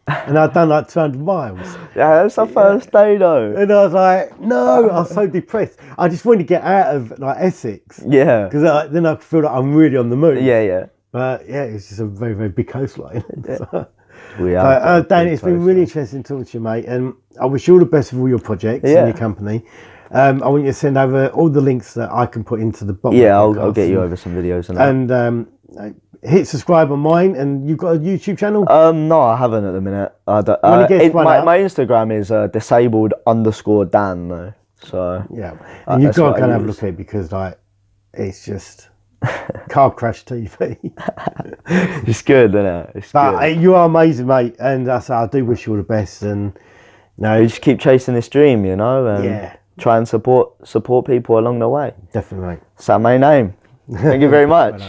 And I'd done like 200 miles. Yeah, that's the first day though. And I was like, no, I was so depressed. I just wanted to get out of like Essex. Yeah. Because then I feel like I'm really on the move. Yeah, yeah. But yeah, it's just a very, very big coastline. We are. Dan, it's been really interesting talking to you, mate. And I wish you all the best with all your projects and your company. I want you to send over all the links that I can put into the bottom. Yeah, I'll get you over some videos and that. And hit subscribe on mine. And you've got a YouTube channel? No, I haven't at the minute. I don't, my Instagram is disabled_Dan though. So yeah, and you've got to go and have a look at it, because like it's just car crash TV. It's good, isn't it? It's good. You are amazing, mate. And I do wish you all the best. And you just keep chasing this dream, you know, and try and support people along the way. Definitely, mate. That's our main aim. Thank you very much.